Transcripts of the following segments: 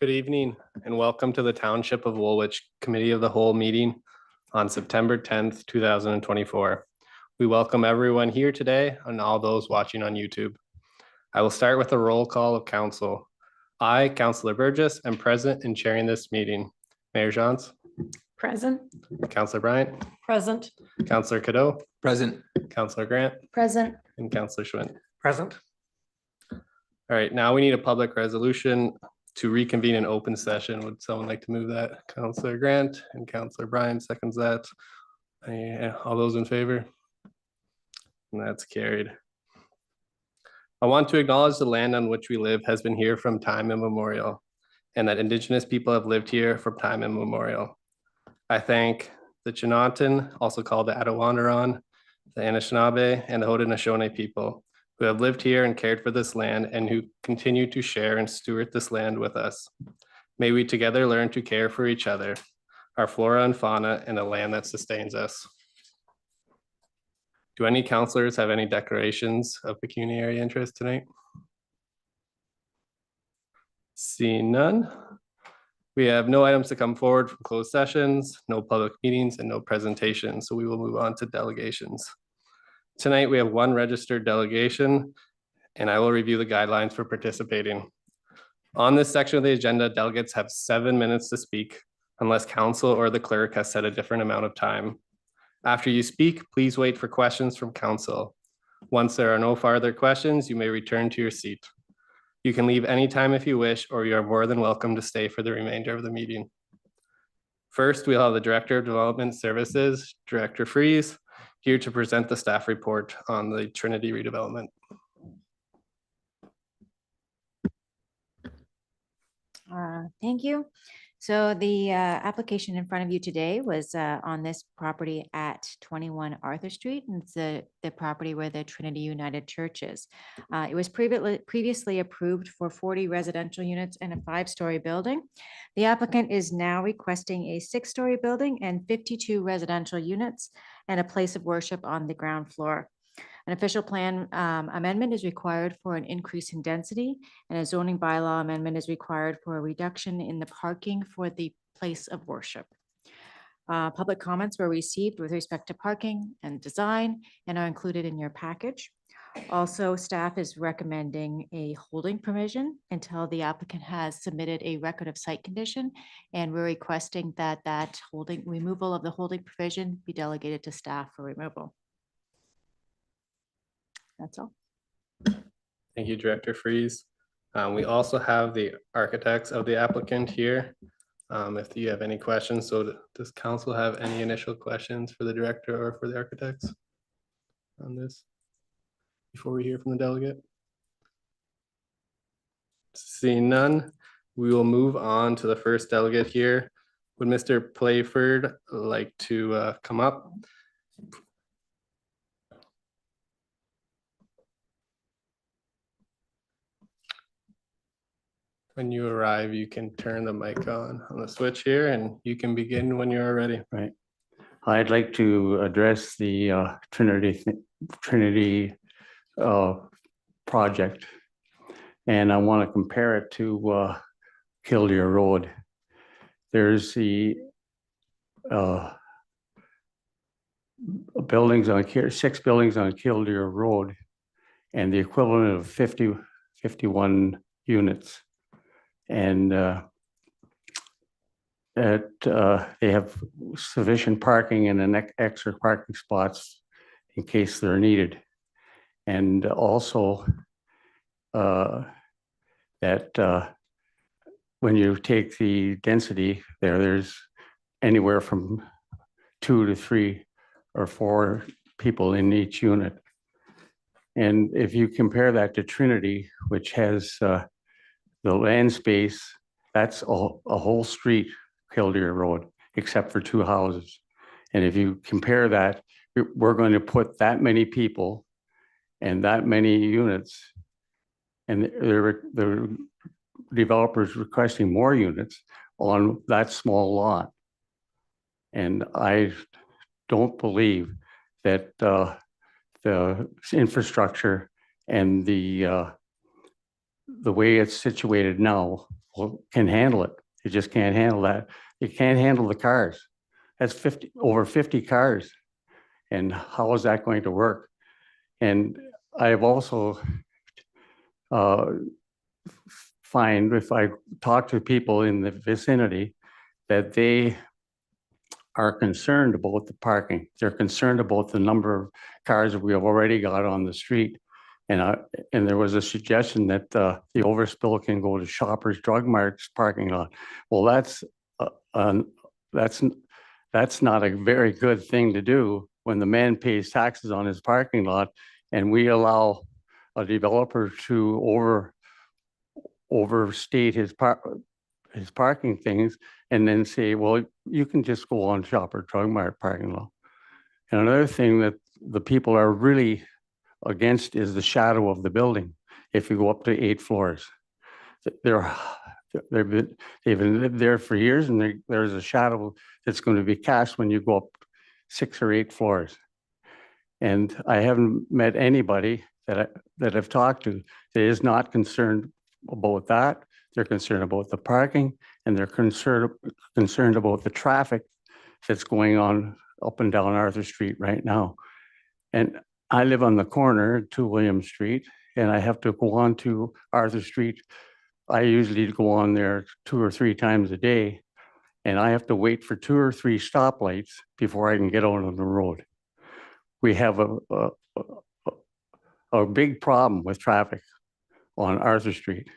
Good evening and welcome to the Township of Woolwich Committee of the Whole meeting on September 10th, 2024. We welcome everyone here today and all those watching on YouTube. I will start with a roll call of council. I, Councillor Burgess, am present and chairing this meeting. Mayor Johns. Present. Councillor Bryant. Present. Councillor Cadeau. Present. Councillor Grant. Present. And Councillor Schwinn. Present. All right, now we need a public resolution to reconvene an open session. Would someone like to move that? Councillor Grant and Councillor Bryant seconds that. All those in favor? And that's carried. I want to acknowledge the land on which we live has been here from time immemorial, and that Indigenous people have lived here from time immemorial. I thank the Chinantan, also called the Attawandaron, the Anishinaabe, and the Haudenosaunee people who have lived here and cared for this land and who continue to share and steward this land with us. May we together learn to care for each other, our flora and fauna, and the land that sustains us. Do any councillors have any declarations of pecuniary interest tonight? Seeing none. We have no items to come forward from closed sessions, no public meetings, and no presentations, so we will move on to delegations. Tonight, we have one registered delegation, and I will review the guidelines for participating. On this section of the agenda, delegates have 7 minutes to speak, unless council or the clerk has set a different amount of time. After you speak, please wait for questions from council. Once there are no further questions, you may return to your seat. You can leave anytime if you wish, or you are more than welcome to stay for the remainder of the meeting. First, we'll have the Director of Development Services, Director Freeze, here to present the staff report on the Trinity redevelopment. Thank you. So the application in front of you today was on this property at 21 Arthur Street, and it's the property where the Trinity United Church is. It was previously approved for 40 residential units and a 5-story building. The applicant is now requesting a 6-story building and 52 residential units and a place of worship on the ground floor. An official plan amendment is required for an increase in density, and a zoning bylaw amendment is required for a reduction in the parking for the place of worship. Public comments were received with respect to parking and design and are included in your package. Also, staff is recommending a holding provision until the applicant has submitted a record of site condition, and we're requesting that removal of the holding provision be delegated to staff for removal. That's all. Thank you, Director Freeze. We also have the architects of the applicant here. If you have any questions, so does council have any initial questions for the director or for the architects on this before we hear from the delegate? Seeing none, we will move on to the first delegate here. Would Mr. Playford like to come up? When you arrive, you can turn the mic on the switch here and you can begin when you're ready. Right. I'd like to address the Trinity project, and I want to compare it to Killdeer Road. There's the buildings on 6 buildings on Killdeer Road, and the equivalent of 51 units. And they have sufficient parking and an extra parking spots in case they're needed. And also that when you take the density there's anywhere from 2 to 3 or 4 people in each unit. And if you compare that to Trinity, which has the land space, that's a whole street, Killdeer Road, except for 2 houses. And if you compare that, we're going to put that many people and that many units, and the developers requesting more units on that small lot. And I don't believe that the infrastructure and the way it's situated now can handle it. It just can't handle that. It can't handle the cars. That's over 50 cars. And how is that going to work? And I've also find if I talk to people in the vicinity that they are concerned about the parking. They're concerned about the number of cars that we have already got on the street. And there was a suggestion that the overspill can go to Shoppers Drug Mart's parking lot. Well, that's not a very good thing to do when the man pays taxes on his parking lot and we allow a developer to overstate his parking things and then say, well, you can just go on Shopper Drug Mart parking lot. And another thing that the people are really against is the shadow of the building. If you go up to 8 floors, they've been lived there for years, and there's a shadow that's going to be cast when you go up 6 or 8 floors. And I haven't met anybody that I've talked to that is not concerned about that. They're concerned about the parking, and they're concerned about the traffic that's going on up and down Arthur Street right now. And I live on the corner, 2 William Street, and I have to go on to Arthur Street. I usually go on there 2 or 3 times a day, and I have to wait for 2 or 3 stoplights before I can get out on the road. We have a big problem with traffic on Arthur Street,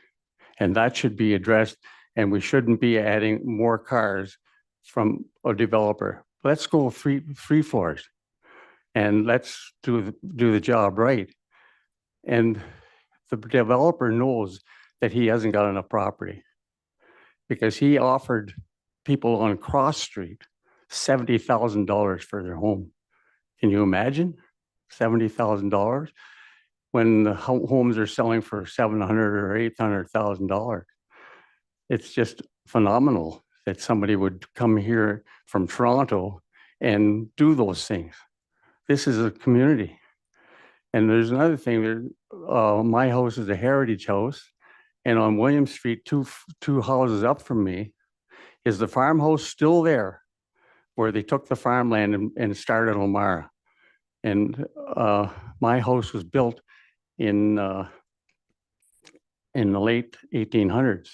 and that should be addressed, and we shouldn't be adding more cars from a developer. Let's go 3 floors. And let's do the job right. And the developer knows that he hasn't got enough property, because he offered people on Cross Street $70,000 for their home. Can you imagine $70,000 when the homes are selling for $700,000 or $800,000? It's just phenomenal that somebody would come here from Toronto and do those things. This is a community. And there's another thing, my house is a heritage house, and on William Street, two houses up from me, is the farmhouse still there where they took the farmland and started Elmira. And my house was built in the late 1800s.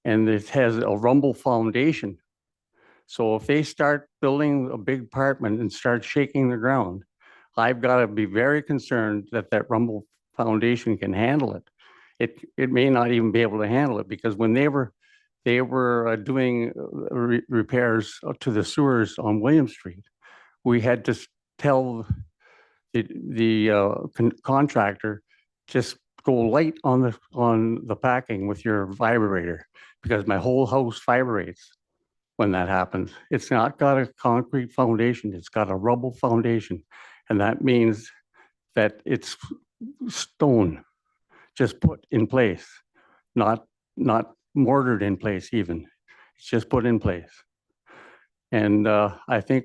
And it has a rumble foundation. So if they start building a big apartment and start shaking the ground, I've got to be very concerned that that rumble foundation can handle it. It may not even be able to handle it, because when they were doing repairs to the sewers on William Street, we had to tell the contractor, just go light on the packing with your vibrator, because my whole house vibrates when that happens. It's not got a concrete foundation, it's got a rubble foundation. And that means that it's stone just put in place, not mortared in place even. It's just put in place. And I think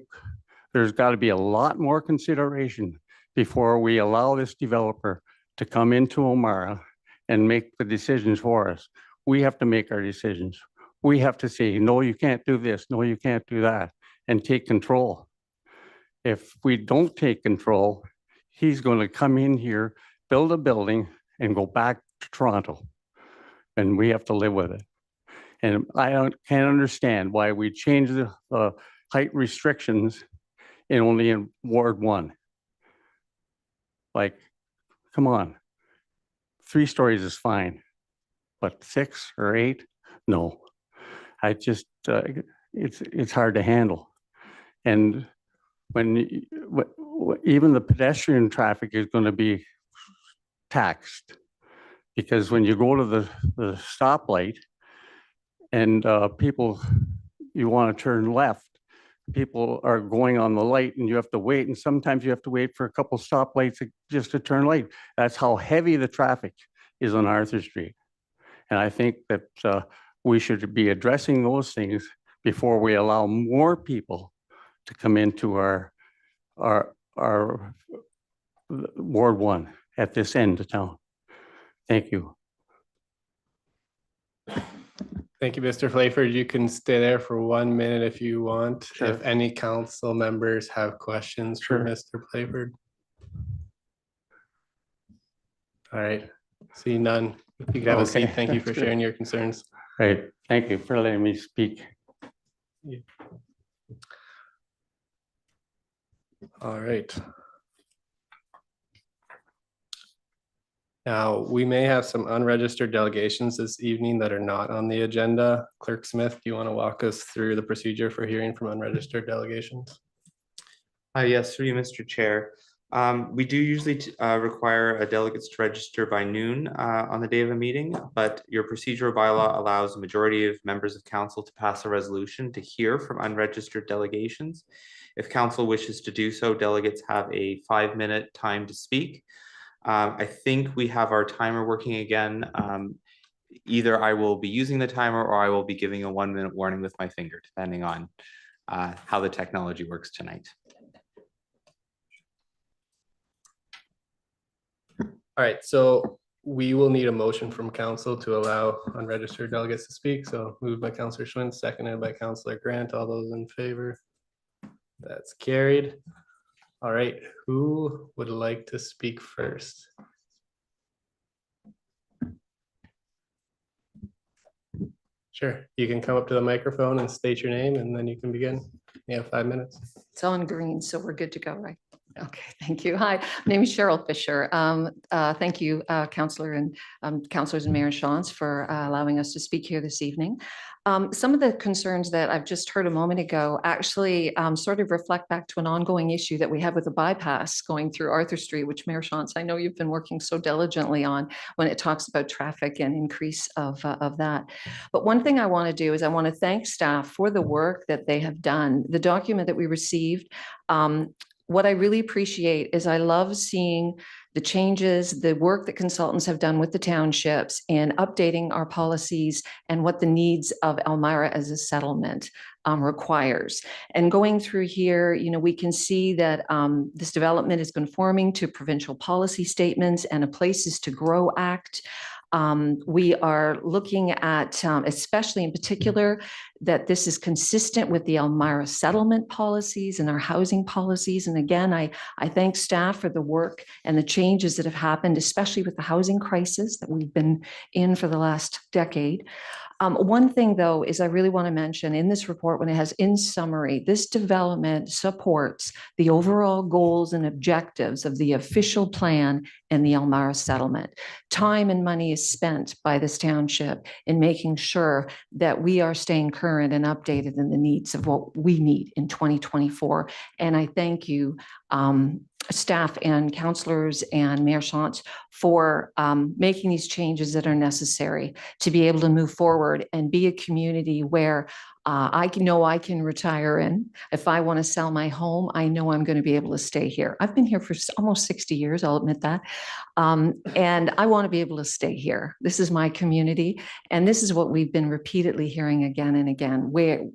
there's got to be a lot more consideration before we allow this developer to come into Elmira and make the decisions for us. We have to make our decisions. We have to say, no, you can't do this. No, you can't do that, and take control. If we don't take control, he's going to come in here, build a building, and go back to Toronto. And we have to live with it. And I can't understand why we change the height restrictions only in Ward 1. Like, come on. 3 stories is fine, but 6 or 8, no. I just, it's hard to handle. And even the pedestrian traffic is going to be taxed, because when you go to the stoplight and people, you want to turn left, people are going on the light and you have to wait. And sometimes you have to wait for a couple stoplights just to turn late. That's how heavy the traffic is on Arthur Street. And I think that we should be addressing those things before we allow more people to come into our Ward 1 at this end of town. Thank you. Thank you, Mr. Playford. You can stay there for 1 minute if you want. Sure. If any council members have questions for Sure. Mr. Playford. All right, see none. You can have a seat. Okay, Thank you for that's good. sharing your concerns. Right, thank you for letting me speak. All right. Now, we may have some unregistered delegations this evening that are not on the agenda. Clerk Smith, do you want to walk us through the procedure for hearing from unregistered delegations? Yes, through you, Mr. Chair. We do usually require delegates to register by noon on the day of a meeting, but your procedural bylaw allows a majority of members of council to pass a resolution to hear from unregistered delegations. If council wishes to do so, delegates have a 5-minute time to speak. I think we have our timer working again. Either I will be using the timer or I will be giving a 1-minute warning with my finger, depending on how the technology works tonight. All right, so we will need a motion from council to allow unregistered delegates to speak. So moved by Councillor Schwinn, seconded by Councillor Grant. All those in favor? That's carried. All right, who would like to speak first? Sure, you can come up to the microphone and state your name and then you can begin. You have 5 minutes. It's on green, so we're good to go, right? Okay, thank you. Hi, my name is Cheryl Fisher. Thank you, Councillor and Councillors and Mayor Shantz for allowing us to speak here this evening. Some of the concerns that I've just heard a moment ago actually sort of reflect back to an ongoing issue that we have with the bypass going through Arthur Street, which Mayor Shantz, I know you've been working so diligently on when it talks about traffic and increase of that. But one thing I want to do is I want to thank staff for the work that they have done. The document that we received, what I really appreciate is I love seeing the changes, the work that consultants have done with the townships in updating our policies and what the needs of Elmira as a settlement requires. And going through here, you know, we can see that this development is conforming to provincial policy statements and a Places to Grow Act. We are looking at, especially in particular, that this is consistent with the Elmira settlement policies and our housing policies. And again, I thank staff for the work and the changes that have happened, especially with the housing crisis that we've been in for the last decade. One thing, though, is I really want to mention in this report, when it has in summary, this development supports the overall goals and objectives of the official plan and the Elmira settlement. Time and money is spent by this township in making sure that we are staying current and updated in the needs of what we need in 2024. And I thank you, staff and councillors and Mayor Shantz for making these changes that are necessary to be able to move forward and be a community where I know I can retire in. If I want to sell my home, I know I'm going to be able to stay here. I've been here for almost 60 years, I'll admit that. And I want to be able to stay here. This is my community. And this is what we've been repeatedly hearing again and again, where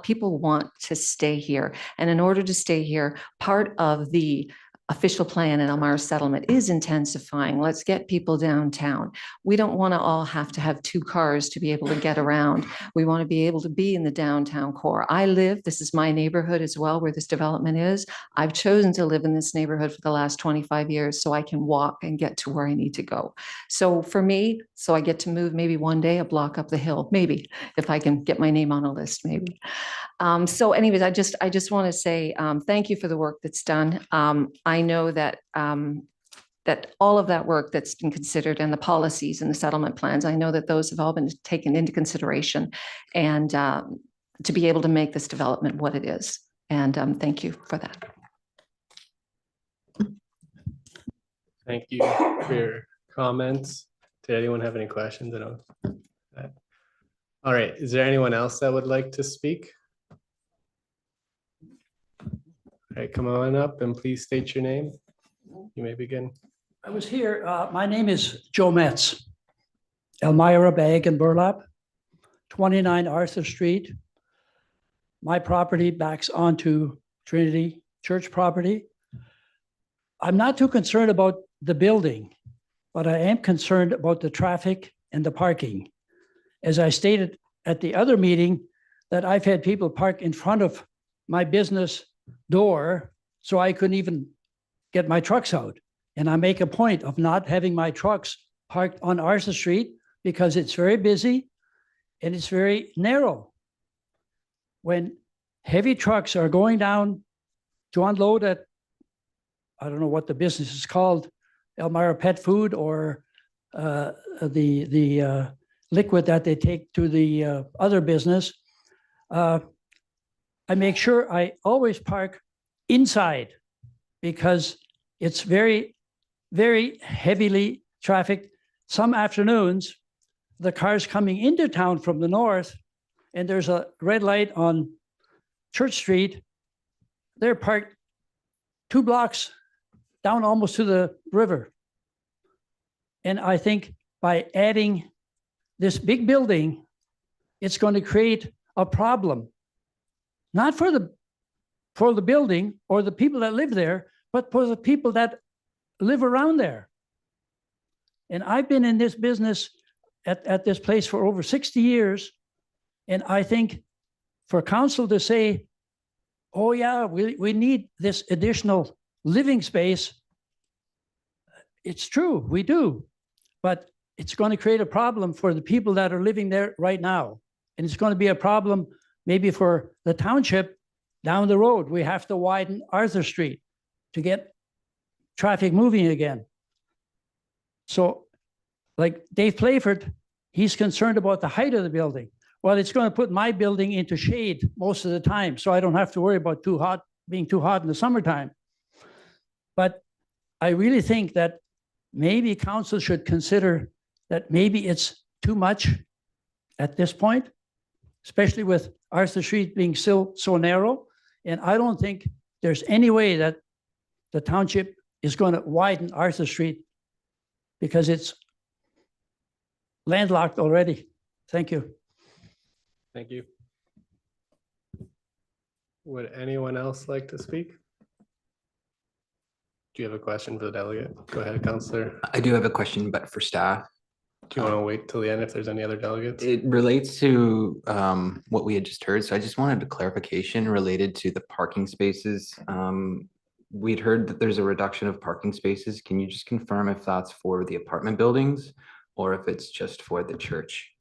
people want to stay here. And in order to stay here, part of the official plan and Elmira settlement is intensifying. Let's get people downtown. We don't want to all have to have 2 cars to be able to get around. We want to be able to be in the downtown core. This is my neighborhood as well, where this development is. I've chosen to live in this neighborhood for the last 25 years so I can walk and get to where I need to go. So for me, I get to move maybe one day a block up the hill, maybe, if I can get my name on a list, maybe. So anyways, I just want to say thank you for the work that's done. I know that that all of that work that's been considered and the policies and the settlement plans, I know that those have all been taken into consideration and to be able to make this development what it is. And thank you for that. Thank you for your comments. Did anyone have any questions? I don't. All right, is there anyone else that would like to speak? All right, come on up and please state your name. You may begin. I was here. My name is Joe Metz, Elmira Bag and Burlap, 29 Arthur Street. My property backs onto Trinity Church property. I'm not too concerned about the building, but I am concerned about the traffic and the parking. As I stated at the other meeting that I've had people park in front of my business door so I couldn't even get my trucks out. And I make a point of not having my trucks parked on Arthur Street because it's very busy and it's very narrow. When heavy trucks are going down to unload at, I don't know what the business is called, Elmira Pet Food, or the liquid that they take to the other business, I make sure I always park inside because it's very, very heavily trafficked. Some afternoons, the cars coming into town from the north, and there's a red light on Church Street, they're parked 2 blocks down almost to the river. And I think by adding this big building, it's going to create a problem, not for the building or the people that live there, but for the people that live around there. And I've been in this business at this place for over 60 years. And I think for council to say, oh yeah, we need this additional living space, it's true, we do. But it's going to create a problem for the people that are living there right now. And it's going to be a problem maybe for the township down the road. We have to widen Arthur Street to get traffic moving again. So like Dave Playford, he's concerned about the height of the building. Well, it's going to put my building into shade most of the time, so I don't have to worry about being too hot in the summertime. But I really think that maybe council should consider that maybe it's too much at this point, especially with Arthur Street being still so narrow. And I don't think there's any way that the township is going to widen Arthur Street because it's landlocked already. Thank you. Thank you. Would anyone else like to speak? Do you have a question for the delegate? Go ahead, Councillor. I do have a question, but for staff. Do you want to wait till the end if there's any other delegates? It relates to what we had just heard. So I just wanted a clarification related to the parking spaces. We'd heard that there's a reduction of parking spaces. Can you just confirm if that's for the apartment buildings or if it's just for the church?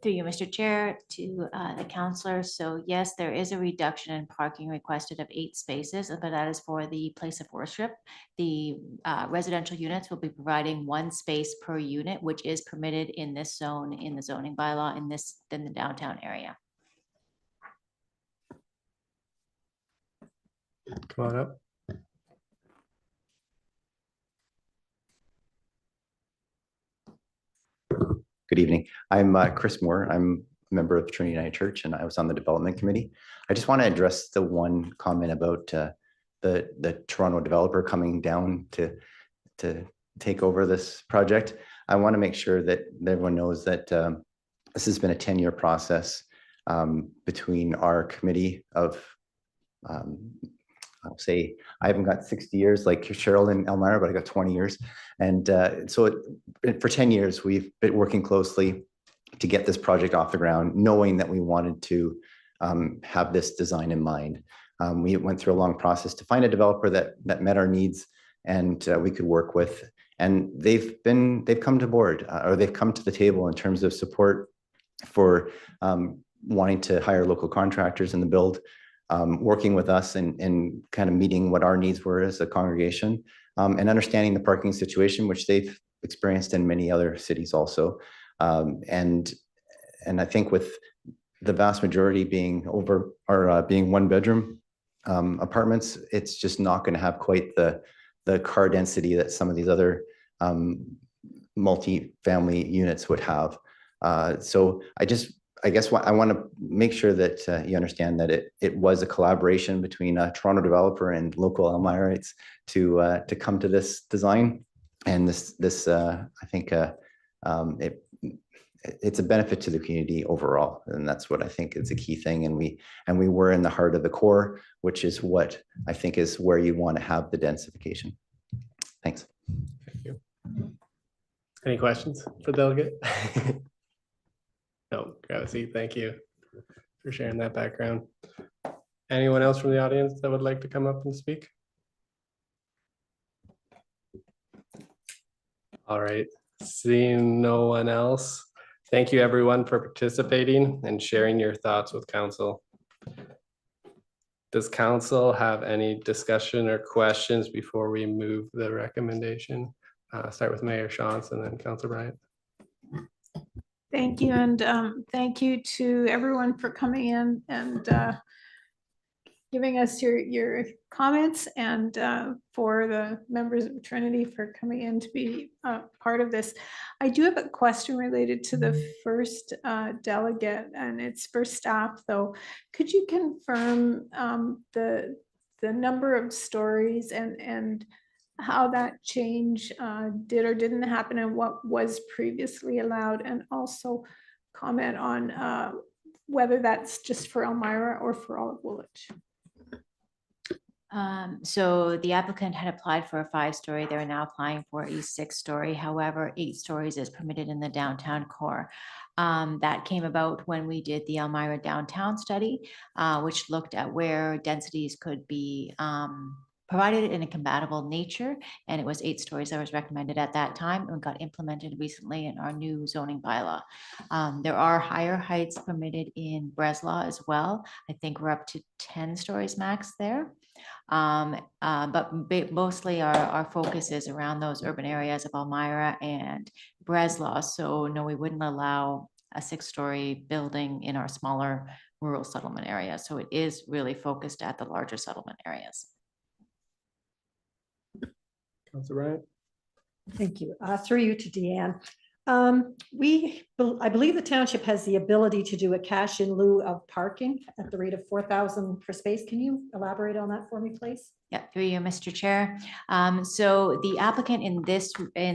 Through you, Mr. Chair, to the councillor. So yes, there is a reduction in parking requested of 8 spaces, but that is for the place of worship. The residential units will be providing 1 space per unit, which is permitted in this zone, in the zoning bylaw in the downtown area. Come on up. Good evening. I'm Chris Moore. I'm a member of Trinity United Church, and I was on the development committee. I just want to address the one comment about the Toronto developer coming down to take over this project. I want to make sure that everyone knows that this has been a 10-year process between our committee of, I'll say, I haven't got 60 years like Cheryl and Elmira, but I got 20 years. And for 10 years, we've been working closely to get this project off the ground, knowing that we wanted to have this design in mind. We went through a long process to find a developer that met our needs and we could work with. And they've come to board, or they've come to the table in terms of support for wanting to hire local contractors in the build, working with us and kind of meeting what our needs were as a congregation, and understanding the parking situation, which they've experienced in many other cities also. And I think with the vast majority being being 1-bedroom apartments, it's just not going to have quite the car density that some of these other multi-family units would have. So I guess I want to make sure that you understand that it was a collaboration between a Toronto developer and local Elmirites to come to this design, and this I think it's a benefit to the community overall, and that's what I think is a key thing. And we were in the heart of the core, which is what I think is where you want to have the densification. Thanks. Thank you. Any questions for the delegate? No, grab a seat. Thank you for sharing that background. Anyone else from the audience that would like to come up and speak? All right, seeing no one else. Thank you everyone for participating and sharing your thoughts with council. Does council have any discussion or questions before we move the recommendation? Start with Mayor Shantz and then Councilor Bryant. Thank you, and thank you to everyone for coming in and giving us your comments, and for the members of Trinity for coming in to be part of this. I do have a question related to the first delegate, and it's for staff though. Could you confirm the number of stories and how that change did or didn't happen and what was previously allowed, and also comment on whether that's just for Elmira or for all of Woolwich? So the applicant had applied for a 5-story. They're now applying for a 6-story. However, 8 stories is permitted in the downtown core. That came about when we did the Elmira downtown study, which looked at where densities could be provided in a compatible nature, and it was 8 stories that was recommended at that time and got implemented recently in our new zoning bylaw. There are higher heights permitted in Breslau as well. I think we're up to 10 stories max there. But mostly our focus is around those urban areas of Elmira and Breslau. So no, we wouldn't allow a 6-story building in our smaller rural settlement area. So it is really focused at the larger settlement areas. Councilor Bryant. Thank you. Through you to Deanne. I believe the township has the ability to do a cash in lieu of parking at the rate of 4,000 per space. Can you elaborate on that for me, please? Yeah, through you, Mr. Chair. So the applicant in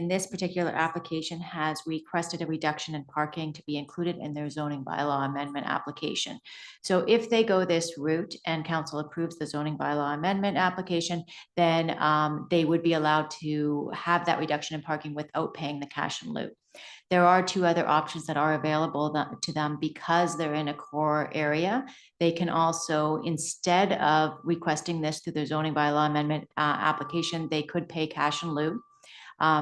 this particular application has requested a reduction in parking to be included in their zoning bylaw amendment application. So if they go this route and council approves the zoning bylaw amendment application, then they would be allowed to have that reduction in parking without paying the cash in lieu. There are 2 other options that are available to them because they're in a core area. They can also, instead of requesting this through the zoning bylaw amendment application, they could pay cash in lieu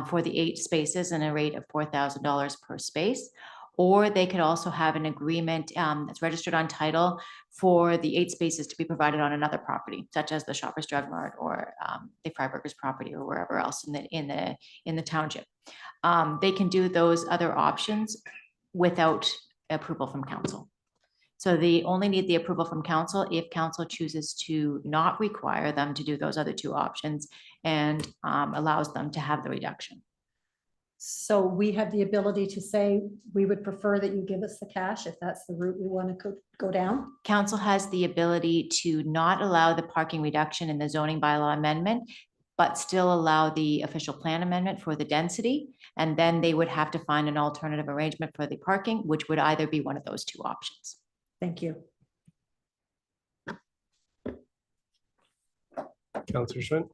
for the 8 spaces and a rate of $4,000 per space. Or they could also have an agreement that's registered on title for the 8 spaces to be provided on another property, such as the Shoppers Drug Mart or the Freiburger's property or wherever else in the township. They can do those other options without approval from council. So they only need the approval from council if council chooses to not require them to do those other 2 options and allows them to have the reduction. So we have the ability to say, we would prefer that you give us the cash if that's the route we want to go down. Council has the ability to not allow the parking reduction in the zoning bylaw amendment, but still allow the official plan amendment for the density. And then they would have to find an alternative arrangement for the parking, which would either be one of those 2 options. Thank you. Councilor Schwinn.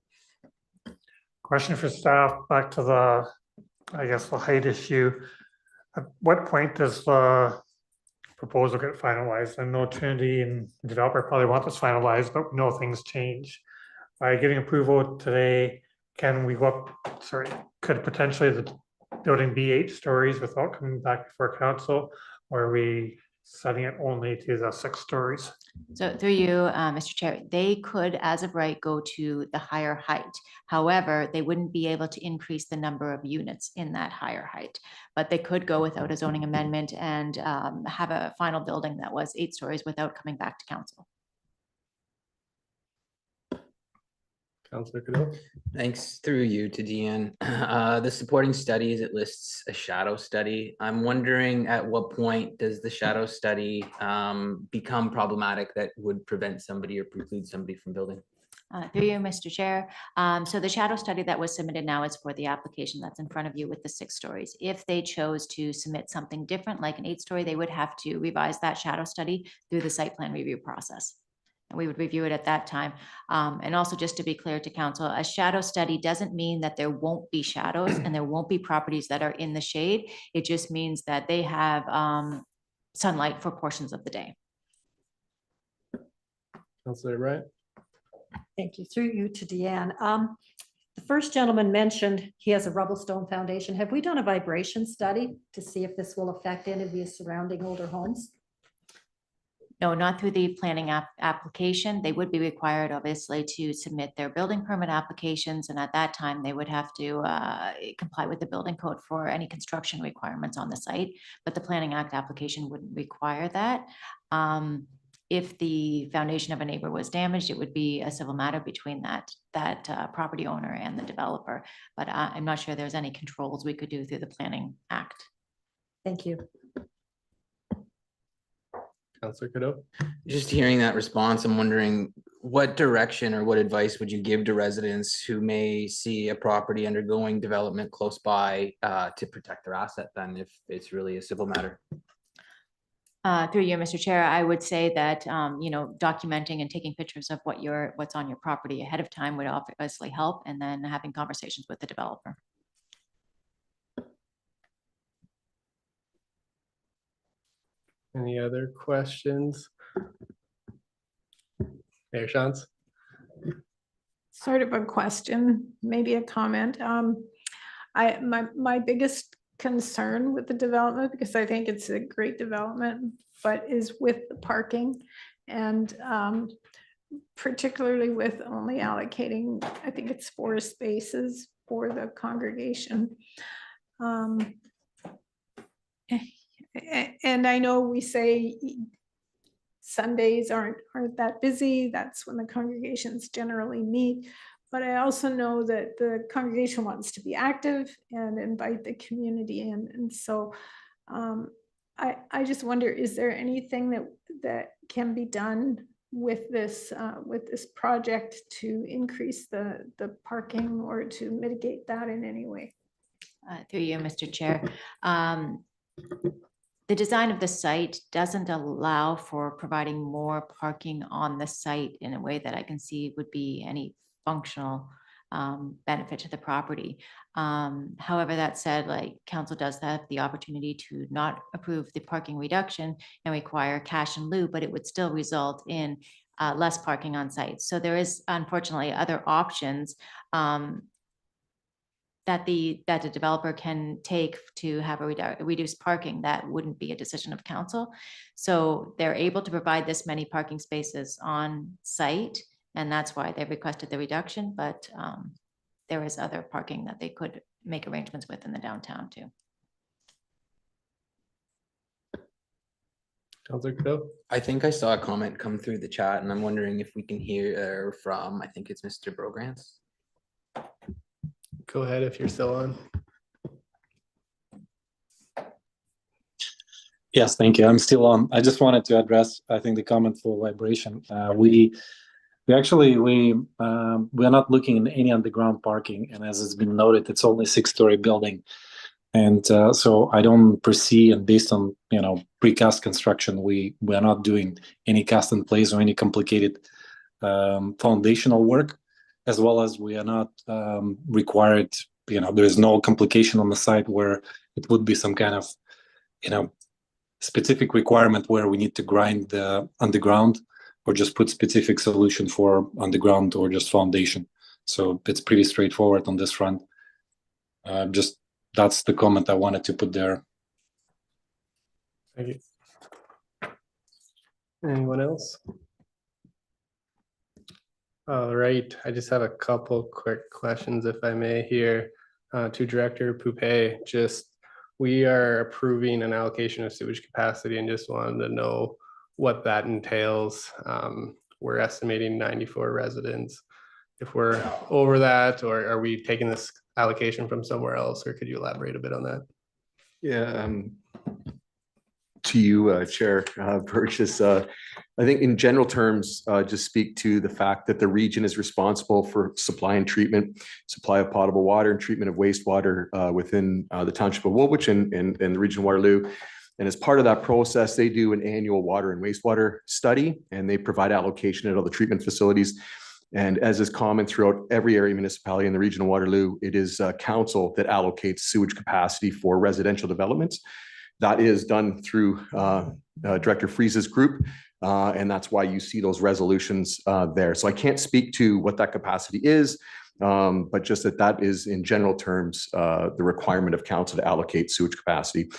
Question for staff, back to the, I guess, the height issue. At what point does the proposal get finalized? I know Trinity and the developer probably want this finalized, but we know things change. By getting approval today, can we go up, could potentially the building be 8 stories without coming back before council? Or are we setting it only to the 6 stories? So through you, Mr. Chair, they could, as of right, go to the higher height. However, they wouldn't be able to increase the number of units in that higher height, but they could go without a zoning amendment and have a final building that was 8 stories without coming back to council. Councilor Cadell. Thanks, through you to Deanne. The supporting studies, it lists a shadow study. I'm wondering at what point does the shadow study become problematic that would prevent somebody or preclude somebody from building? Through you, Mr. Chair. So the shadow study that was submitted now is for the application that's in front of you with the 6 stories. If they chose to submit something different, like an 8-story, they would have to revise that shadow study through the site plan review process. And we would review it at that time. And also, just to be clear to council, a shadow study doesn't mean that there won't be shadows and there won't be properties that are in the shade. It just means that they have sunlight for portions of the day. Councillor Bryant? Thank you. Through you to Deanne. The first gentleman mentioned he has a rubble stone foundation. Have we done a vibration study to see if this will affect any of the surrounding older homes? No, not through the planning application. They would be required, obviously, to submit their building permit applications. And at that time, they would have to comply with the building code for any construction requirements on the site. But the Planning Act application wouldn't require that. If the foundation of a neighbor was damaged, it would be a civil matter between that property owner and the developer. But I'm not sure there's any controls we could do through the Planning Act. Thank you. Councillor Cadeau? Just hearing that response, I'm wondering what direction or what advice would you give to residents who may see a property undergoing development close by to protect their asset then if it's really a civil matter? Through you, Mr. Chair, I would say that, documenting and taking pictures of what's on your property ahead of time would obviously help, and then having conversations with the developer. Any other questions? Mayor Shantz? Sort of a question, maybe a comment. My biggest concern with the development, because I think it's a great development, but is with the parking, and particularly with only allocating, I think it's 4 spaces for the congregation. And I know we say Sundays aren't that busy. That's when the congregations generally meet. But I also know that the congregation wants to be active and invite the community in. And so I just wonder, is there anything that can be done with this project to increase the parking or to mitigate that in any way? Through you, Mr. Chair. The design of the site doesn't allow for providing more parking on the site in a way that I can see would be any functional benefit to the property. However, that said, like, council does have the opportunity to not approve the parking reduction and require cash in lieu, but it would still result in less parking on site. So there is unfortunately other options that the developer can take to have a reduced parking. That wouldn't be a decision of council. So they're able to provide this many parking spaces on site, and that's why they've requested the reduction, but there is other parking that they could make arrangements with in the downtown too. Councillor Cadeau? I think I saw a comment come through the chat and I'm wondering if we can hear from, I think it's Mr. Brogrance. Go ahead if you're still on. Yes, thank you. I'm still on. I just wanted to address, I think, the comment for vibration. We are not looking at any underground parking, and as it's been noted, it's only a 6-story building, and so I don't perceive, and based on precast construction, we are not doing any cast in place or any complicated foundational work, as well as we are not required. There is no complication on the site where it would be some kind of specific requirement where we need to grind the underground or just put specific solution for underground or just foundation. So it's pretty straightforward on this front. Just that's the comment I wanted to put there. Thank you. Anyone else? All right, I just have a couple quick questions, if I may, here to Director Poupé. We are approving an allocation of sewage capacity and just wanted to know what that entails. We're estimating 94 residents. If we're over that, or are we taking this allocation from somewhere else, or could you elaborate a bit on that? Yeah, to you, Chair Burgess. I think in general terms, just speak to the fact that the region is responsible for supply and treatment, supply of potable water and treatment of wastewater within the Township of Woolwich and the region of Waterloo. And as part of that process, they do an annual water and wastewater study, and they provide allocation at all the treatment facilities. And as is common throughout every area municipality in the region of Waterloo, it is council that allocates sewage capacity for residential developments. That is done through Director Freeze's group. And that's why you see those resolutions there. So I can't speak to what that capacity is, but just that is in general terms, the requirement of council to allocate sewage capacity.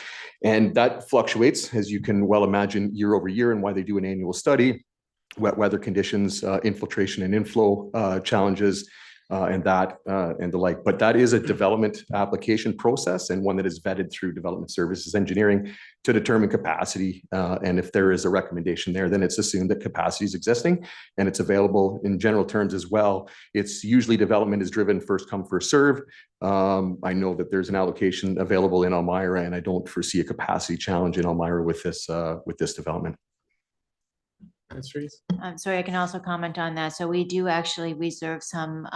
And that fluctuates, as you can well imagine, year over year, and why they do an annual study, wet weather conditions, infiltration and inflow challenges, and the like. But that is a development application process, and one that is vetted through development services engineering to determine capacity. And if there is a recommendation there, then it's assumed that capacity is existing and it's available in general terms as well. It's usually development is driven first come, first serve. I know that there's an allocation available in Elmira, and I don't foresee a capacity challenge in Elmira with this development. Sorry, I can also comment on that. So we do actually reserve some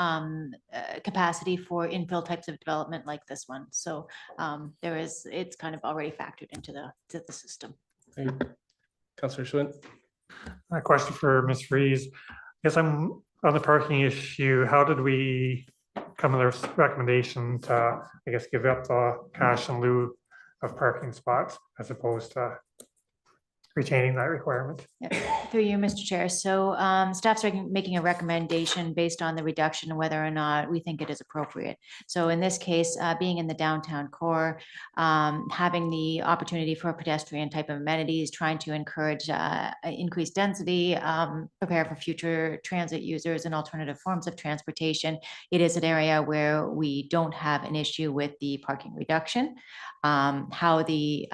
capacity for infill types of development like this one. So it's kind of already factored into the system. Councillor Schwinn. A question for Ms. Freeze. Yes, I'm on the parking issue. How did we come to this recommendation to, I guess, give up the cash in lieu of parking spots as opposed to retaining that requirement? Through you, Mr. Chair. So staff's making a recommendation based on the reduction and whether or not we think it is appropriate. So in this case, being in the downtown core, having the opportunity for pedestrian type of amenities, trying to encourage increased density, prepare for future transit users and alternative forms of transportation. It is an area where we don't have an issue with the parking reduction. How the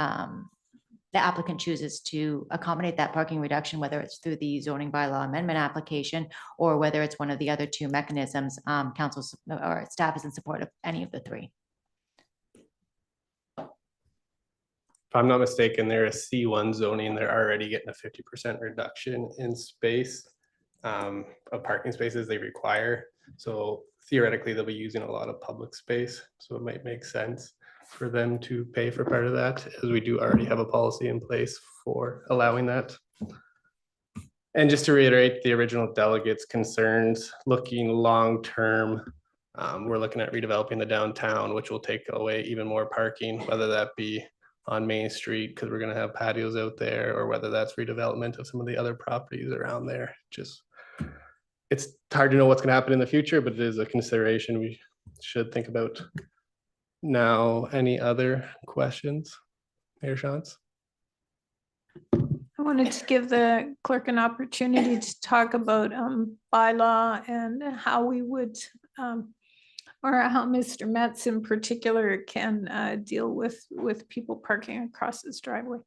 applicant chooses to accommodate that parking reduction, whether it's through the zoning bylaw amendment application or whether it's one of the other two mechanisms, council or staff is in support of any of the three. If I'm not mistaken, they're a C1 zoning. They're already getting a 50% reduction in space of parking spaces they require. So theoretically, they'll be using a lot of public space. So it might make sense for them to pay for part of that, as we do already have a policy in place for allowing that. And just to reiterate the original delegates' concerns, looking long-term, we're looking at redeveloping the downtown, which will take away even more parking, whether that be on Main Street, because we're going to have patios out there, or whether that's redevelopment of some of the other properties around there. Just, it's hard to know what's going to happen in the future, but it is a consideration we should think about. Now, any other questions? Mayor Shantz? I wanted to give the clerk an opportunity to talk about bylaw and how we would, or how Mr. Metz in particular can deal with people parking across his driveway.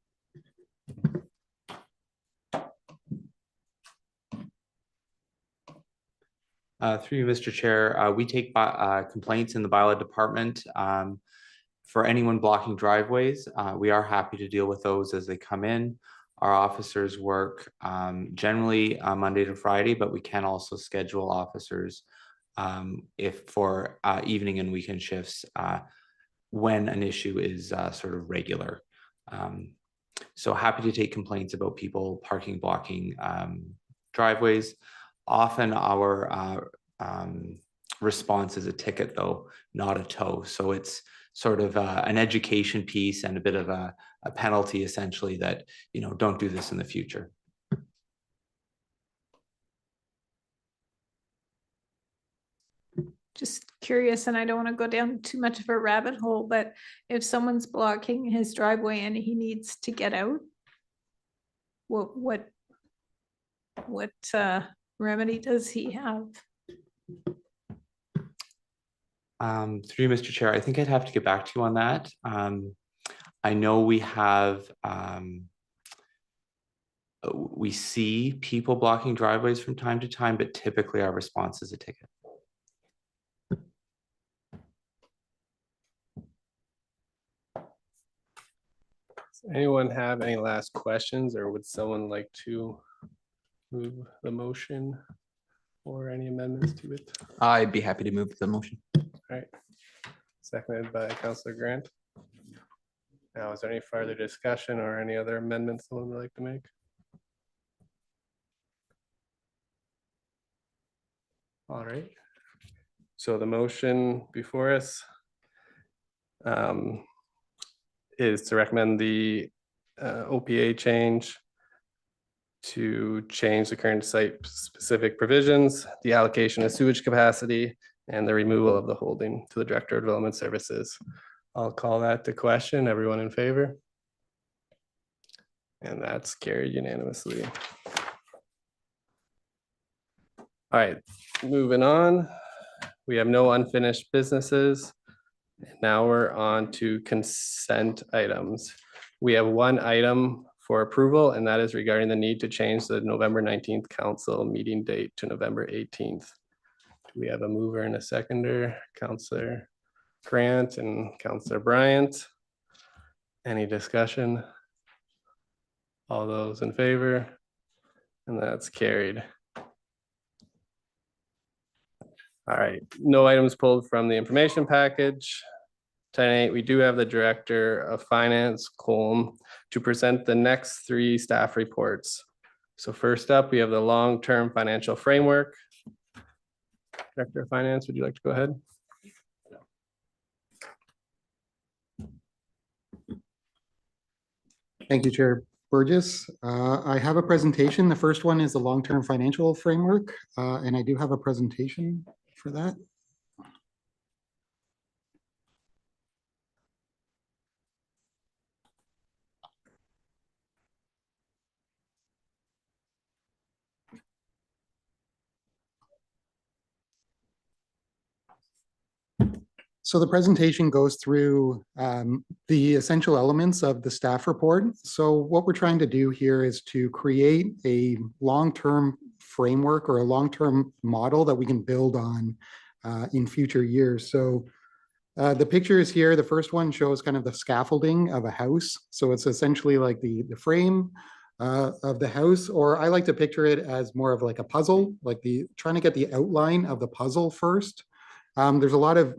Through you, Mr. Chair, we take complaints in the bylaw department for anyone blocking driveways. We are happy to deal with those as they come in. Our officers work generally Monday to Friday, but we can also schedule officers if for evening and weekend shifts when an issue is sort of regular. So happy to take complaints about people parking, blocking driveways. Often our response is a ticket, though, not a tow. So it's sort of an education piece and a bit of a penalty, essentially, that, you know, don't do this in the future. Just curious, and I don't want to go down too much of a rabbit hole, but if someone's blocking his driveway and he needs to get out, what remedy does he have? Through you, Mr. Chair, I think I'd have to get back to you on that. I know we have, we see people blocking driveways from time to time, but typically our response is a ticket. Does anyone have any last questions, or would someone like to move the motion or any amendments to it? I'd be happy to move the motion. All right. Seconded by Councillor Grant. Now, is there any further discussion or any other amendments someone would like to make? All right. So the motion before us is to recommend the OPA change to change the current site-specific provisions, the allocation of sewage capacity, and the removal of the holding to the Director of Development Services. I'll call that to question. Everyone in favor? And that's carried unanimously. All right, moving on. We have no unfinished businesses. Now we're on to consent items. We have one item for approval, and that is regarding the need to change the November 19th council meeting date to November 18th. Do we have a mover and a seconder? Councillor Grant and Councillor Bryant. Any discussion? All those in favor? And that's carried. All right, no items pulled from the information package. 10-8, we do have the Director of Finance, Colm, to present the next 3 staff reports. So first up, we have the long-term financial framework. Director of Finance, would you like to go ahead? Thank you, Chair Burgess. I have a presentation. The first one is the long-term financial framework, and I do have a presentation for that. So the presentation goes through the essential elements of the staff report. So what we're trying to do here is to create a long-term framework or a long-term model that we can build on in future years. So the pictures here, the first one shows kind of the scaffolding of a house. So it's essentially like the frame of the house, or I like to picture it as more of like a puzzle, like trying to get the outline of the puzzle first. There's a lot of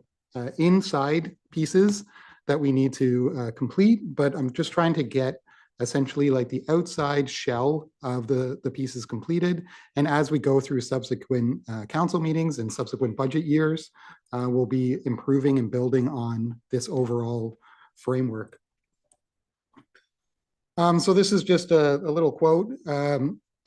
inside pieces that we need to complete, but I'm just trying to get essentially like the outside shell of the pieces completed. And as we go through subsequent council meetings and subsequent budget years, we'll be improving and building on this overall framework. So this is just a little quote.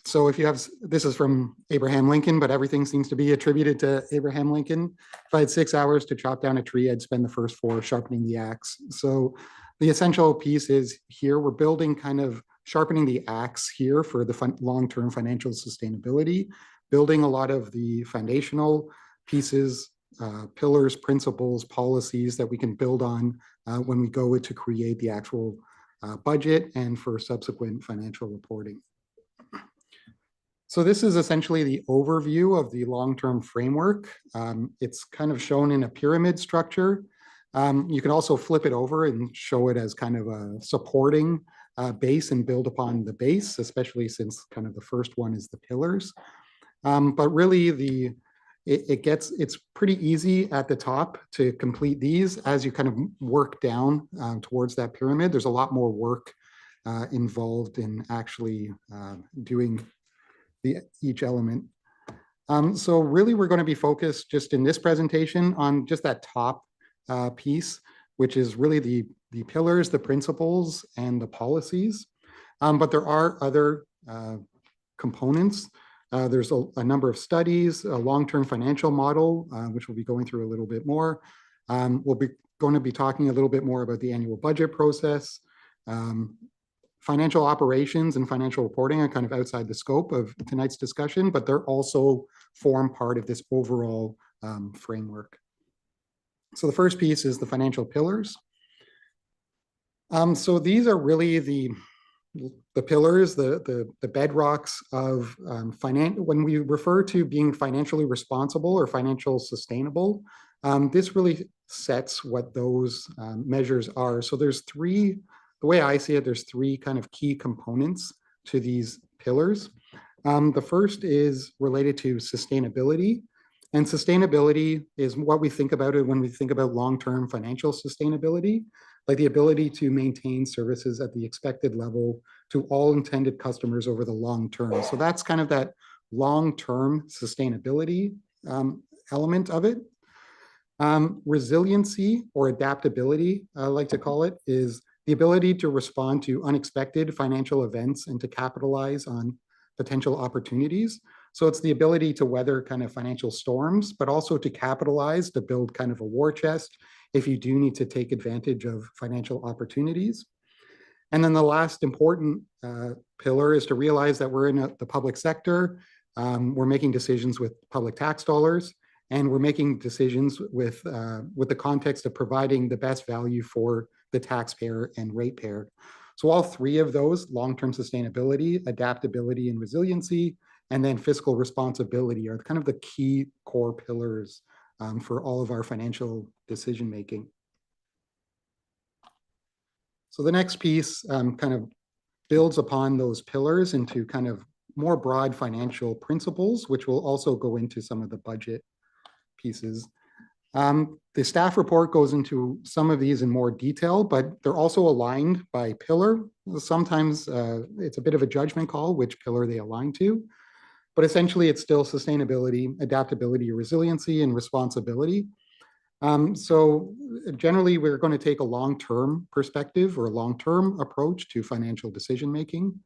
So if you have, this is from Abraham Lincoln, but everything seems to be attributed to Abraham Lincoln. If I had 6 hours to chop down a tree, I'd spend the first 4 sharpening the axe. So the essential piece is here, we're building kind of sharpening the axe here for the long-term financial sustainability, building a lot of the foundational pieces, pillars, principles, policies that we can build on when we go to create the actual budget and for subsequent financial reporting. So this is essentially the overview of the long-term framework. It's kind of shown in a pyramid structure. You can also flip it over and show it as kind of a supporting base and build upon the base, especially since kind of the first one is the pillars. But really it's pretty easy at the top to complete these. As you kind of work down towards that pyramid, there's a lot more work involved in actually doing each element. So really we're going to be focused just in this presentation on just that top piece, which is really the pillars, the principles, and the policies. But there are other components. There's a number of studies, a long-term financial model, which we'll be going through a little bit more. We'll be going to be talking a little bit more about the annual budget process. Financial operations and financial reporting are kind of outside the scope of tonight's discussion, but they're also form part of this overall framework. So the first piece is the financial pillars. So these are really the pillars, the bedrocks of when we refer to being financially responsible or financial sustainable, this really sets what those measures are. So there's three. The way I see it, there's 3 kind of key components to these pillars. The first is related to sustainability. And sustainability is what we think about it when we think about long-term financial sustainability, like the ability to maintain services at the expected level to all intended customers over the long term. So that's kind of that long-term sustainability element of it. Resiliency or adaptability, I like to call it, is the ability to respond to unexpected financial events and to capitalize on potential opportunities. So it's the ability to weather kind of financial storms, but also to capitalize, to build kind of a war chest if you do need to take advantage of financial opportunities. And then the last important pillar is to realize that we're in the public sector. We're making decisions with public tax dollars, and we're making decisions with the context of providing the best value for the taxpayer and ratepayer. So all three of those, long-term sustainability, adaptability, and resiliency, and then fiscal responsibility are kind of the key core pillars for all of our financial decision-making. So the next piece kind of builds upon those pillars into kind of more broad financial principles, which will also go into some of the budget pieces. The staff report goes into some of these in more detail, but they're also aligned by pillar. Sometimes it's a bit of a judgment call which pillar they align to, but essentially it's still sustainability, adaptability, resiliency, and responsibility. So generally, we're going to take a long-term perspective or a long-term approach to financial decision-making,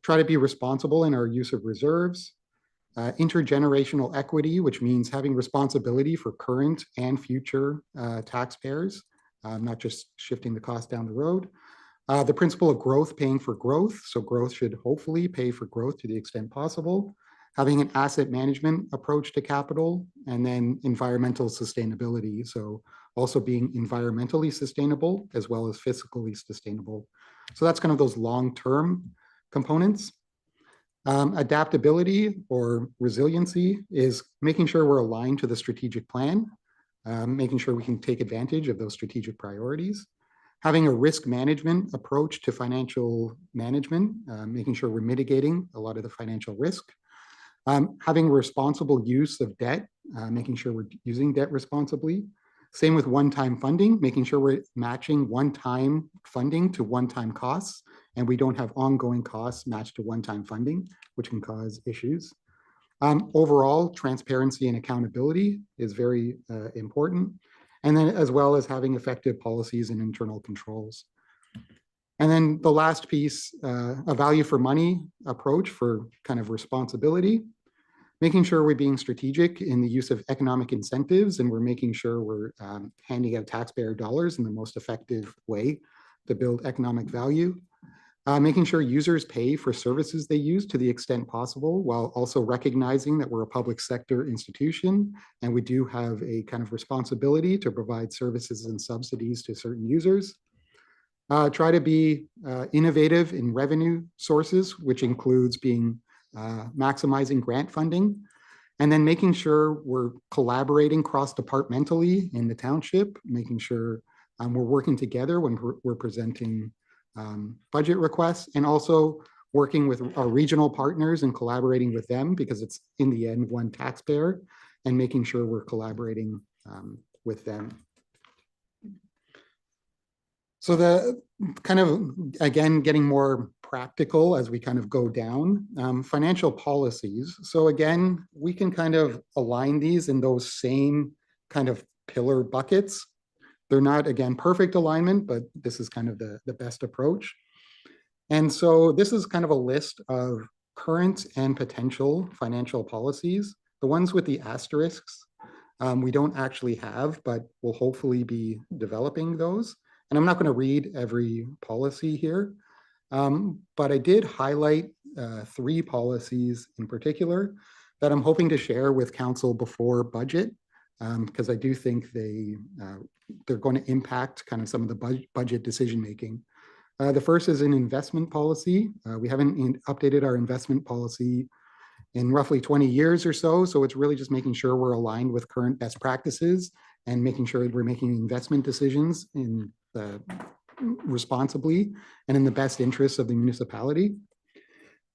try to be responsible in our use of reserves, intergenerational equity, which means having responsibility for current and future taxpayers, not just shifting the cost down the road. The principle of growth paying for growth. So growth should hopefully pay for growth to the extent possible. Having an asset management approach to capital, and then environmental sustainability. So also being environmentally sustainable as well as fiscally sustainable. So that's kind of those long-term components. Adaptability or resiliency is making sure we're aligned to the strategic plan, making sure we can take advantage of those strategic priorities. Having a risk management approach to financial management, making sure we're mitigating a lot of the financial risk. Having responsible use of debt, making sure we're using debt responsibly. Same with one-time funding, making sure we're matching one-time funding to one-time costs, and we don't have ongoing costs matched to one-time funding, which can cause issues. Overall, transparency and accountability is very important, and then as well as having effective policies and internal controls. And then the last piece, a value for money approach for kind of responsibility, making sure we're being strategic in the use of economic incentives, and we're making sure we're handing out taxpayer dollars in the most effective way to build economic value. Making sure users pay for services they use to the extent possible, while also recognizing that we're a public sector institution, and we do have a kind of responsibility to provide services and subsidies to certain users. Try to be innovative in revenue sources, which includes being maximizing grant funding, and then making sure we're collaborating cross-departmentally in the township, making sure we're working together when we're presenting budget requests, and also working with our regional partners and collaborating with them, because it's in the end one taxpayer, and making sure we're collaborating with them. So the kind of, again, getting more practical as we kind of go down, financial policies. So again, we can kind of align these in those same kind of pillar buckets. They're not, again, perfect alignment, but this is kind of the best approach. And so this is kind of a list of current and potential financial policies. The ones with the asterisks, we don't actually have, but we'll hopefully be developing those. And I'm not going to read every policy here, but I did highlight 3 policies in particular that I'm hoping to share with council before budget, because I do think they're going to impact kind of some of the budget decision-making. The first is an investment policy. We haven't updated our investment policy in roughly 20 years or so. So it's really just making sure we're aligned with current best practices and making sure we're making investment decisions in responsibly and in the best interests of the municipality.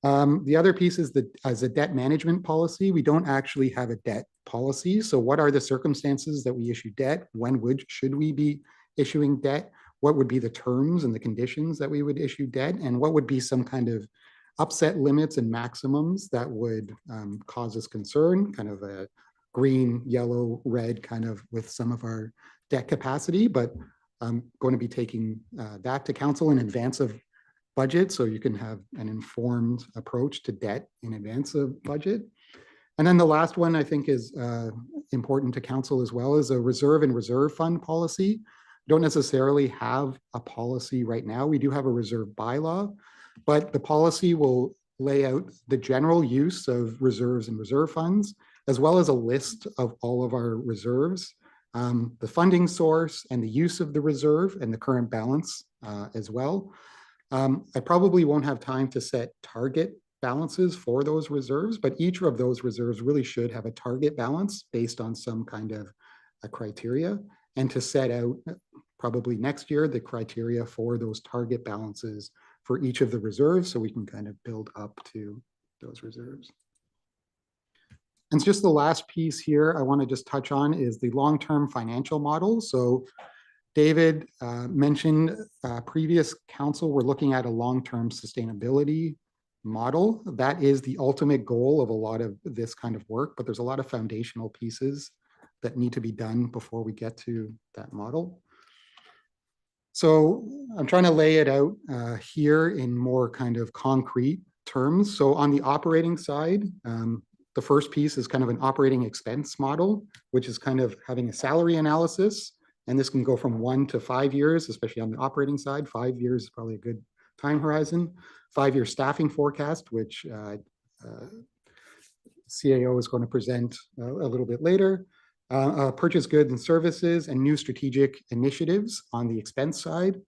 The other piece is that as a debt management policy, we don't actually have a debt policy. So what are the circumstances that we issue debt? When should we be issuing debt? What would be the terms and the conditions that we would issue debt? And what would be some kind of upset limits and maximums that would cause us concern, kind of a green, yellow, red kind of with some of our debt capacity, but I'm going to be taking that to council in advance of budget, so you can have an informed approach to debt in advance of budget. And then the last one I think is important to council as well is a reserve and reserve fund policy. Don't necessarily have a policy right now. We do have a reserve bylaw, but the policy will lay out the general use of reserves and reserve funds, as well as a list of all of our reserves, the funding source and the use of the reserve and the current balance as well. I probably won't have time to set target balances for those reserves, but each of those reserves really should have a target balance based on some kind of a criteria, and to set out probably next year the criteria for those target balances for each of the reserves, so we can kind of build up to those reserves. And just the last piece here I want to just touch on is the long-term financial model. So David mentioned previous council were looking at a long-term sustainability model. That is the ultimate goal of a lot of this kind of work, but there's a lot of foundational pieces that need to be done before we get to that model. So I'm trying to lay it out here in more kind of concrete terms. So on the operating side, the first piece is kind of an operating expense model, which is kind of having a salary analysis. And this can go from 1 to 5 years, especially on the operating side. 5 years is probably a good time horizon. 5-year staffing forecast, which CAO is going to present a little bit later. Purchase goods and services and new strategic initiatives on the expense side.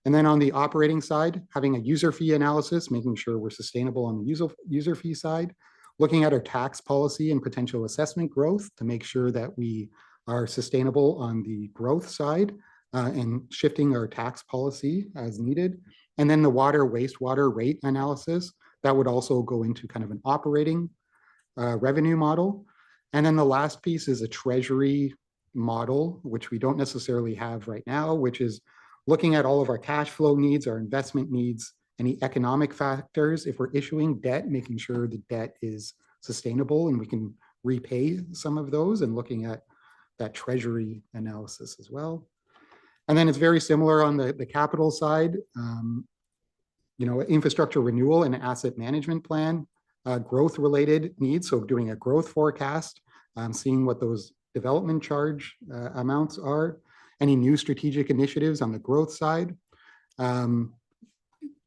And then on the operating side, having a user fee analysis, making sure we're sustainable on the user fee side, looking at our tax policy and potential assessment growth to make sure that we are sustainable on the growth side and shifting our tax policy as needed. And then the water wastewater rate analysis, that would also go into kind of an operating revenue model. And then the last piece is a treasury model, which we don't necessarily have right now, which is looking at all of our cash flow needs, our investment needs, any economic factors. If we're issuing debt, making sure the debt is sustainable and we can repay some of those, and looking at that treasury analysis as well. And then it's very similar on the capital side, infrastructure renewal and asset management plan, growth related needs. So doing a growth forecast, seeing what those development charge amounts are, any new strategic initiatives on the growth side,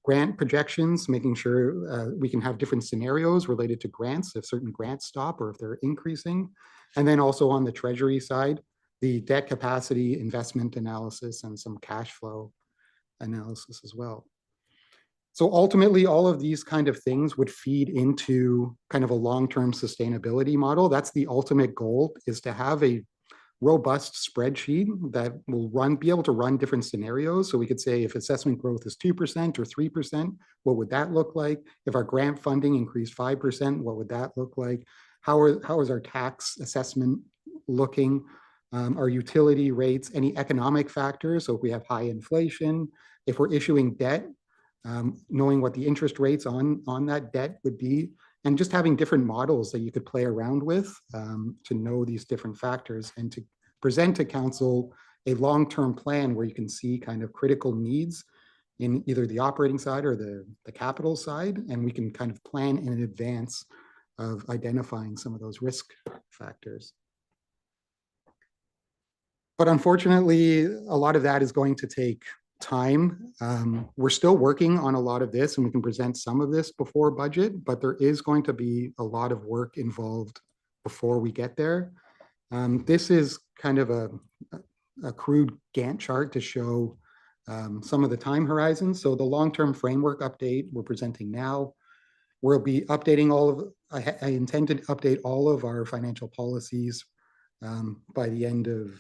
grant projections, making sure we can have different scenarios related to grants, if certain grants stop or if they're increasing. And then also on the treasury side, the debt capacity investment analysis and some cash flow analysis as well. So ultimately, all of these kind of things would feed into kind of a long-term sustainability model. That's the ultimate goal, is to have a robust spreadsheet that will be able to run different scenarios. So we could say if assessment growth is 2% or 3%, what would that look like? If our grant funding increased 5%, what would that look like? How is our tax assessment looking? Our utility rates, any economic factors. So if we have high inflation, if we're issuing debt, knowing what the interest rates on that debt would be, and just having different models that you could play around with to know these different factors, and to present to council a long-term plan where you can see kind of critical needs in either the operating side or the capital side, and we can kind of plan in advance of identifying some of those risk factors. But unfortunately, a lot of that is going to take time. We're still working on a lot of this, and we can present some of this before budget, but there is going to be a lot of work involved before we get there. This is kind of a crude Gantt chart to show some of the time horizons. So the long-term framework update we're presenting now, we'll be updating I intend to update all of our financial policies by the end of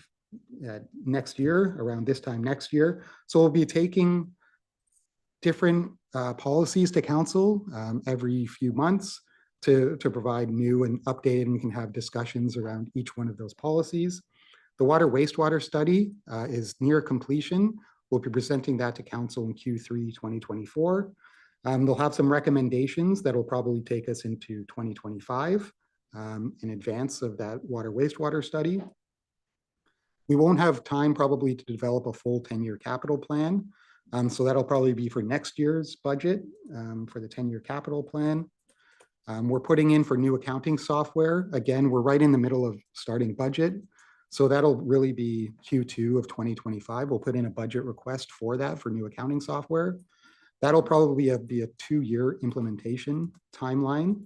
next year, around this time next year. So we'll be taking different policies to council every few months to provide new and updated, and we can have discussions around each one of those policies. The water wastewater study is near completion. We'll be presenting that to council in Q3 2024. They'll have some recommendations that will probably take us into 2025 in advance of that water wastewater study. We won't have time probably to develop a full 10-year capital plan. So that'll probably be for next year's budget for the 10-year capital plan. We're putting in for new accounting software. Again, we're right in the middle of starting budget. So that'll really be Q2 of 2025. We'll put in a budget request for that for new accounting software. That'll probably be a 2-year implementation timeline,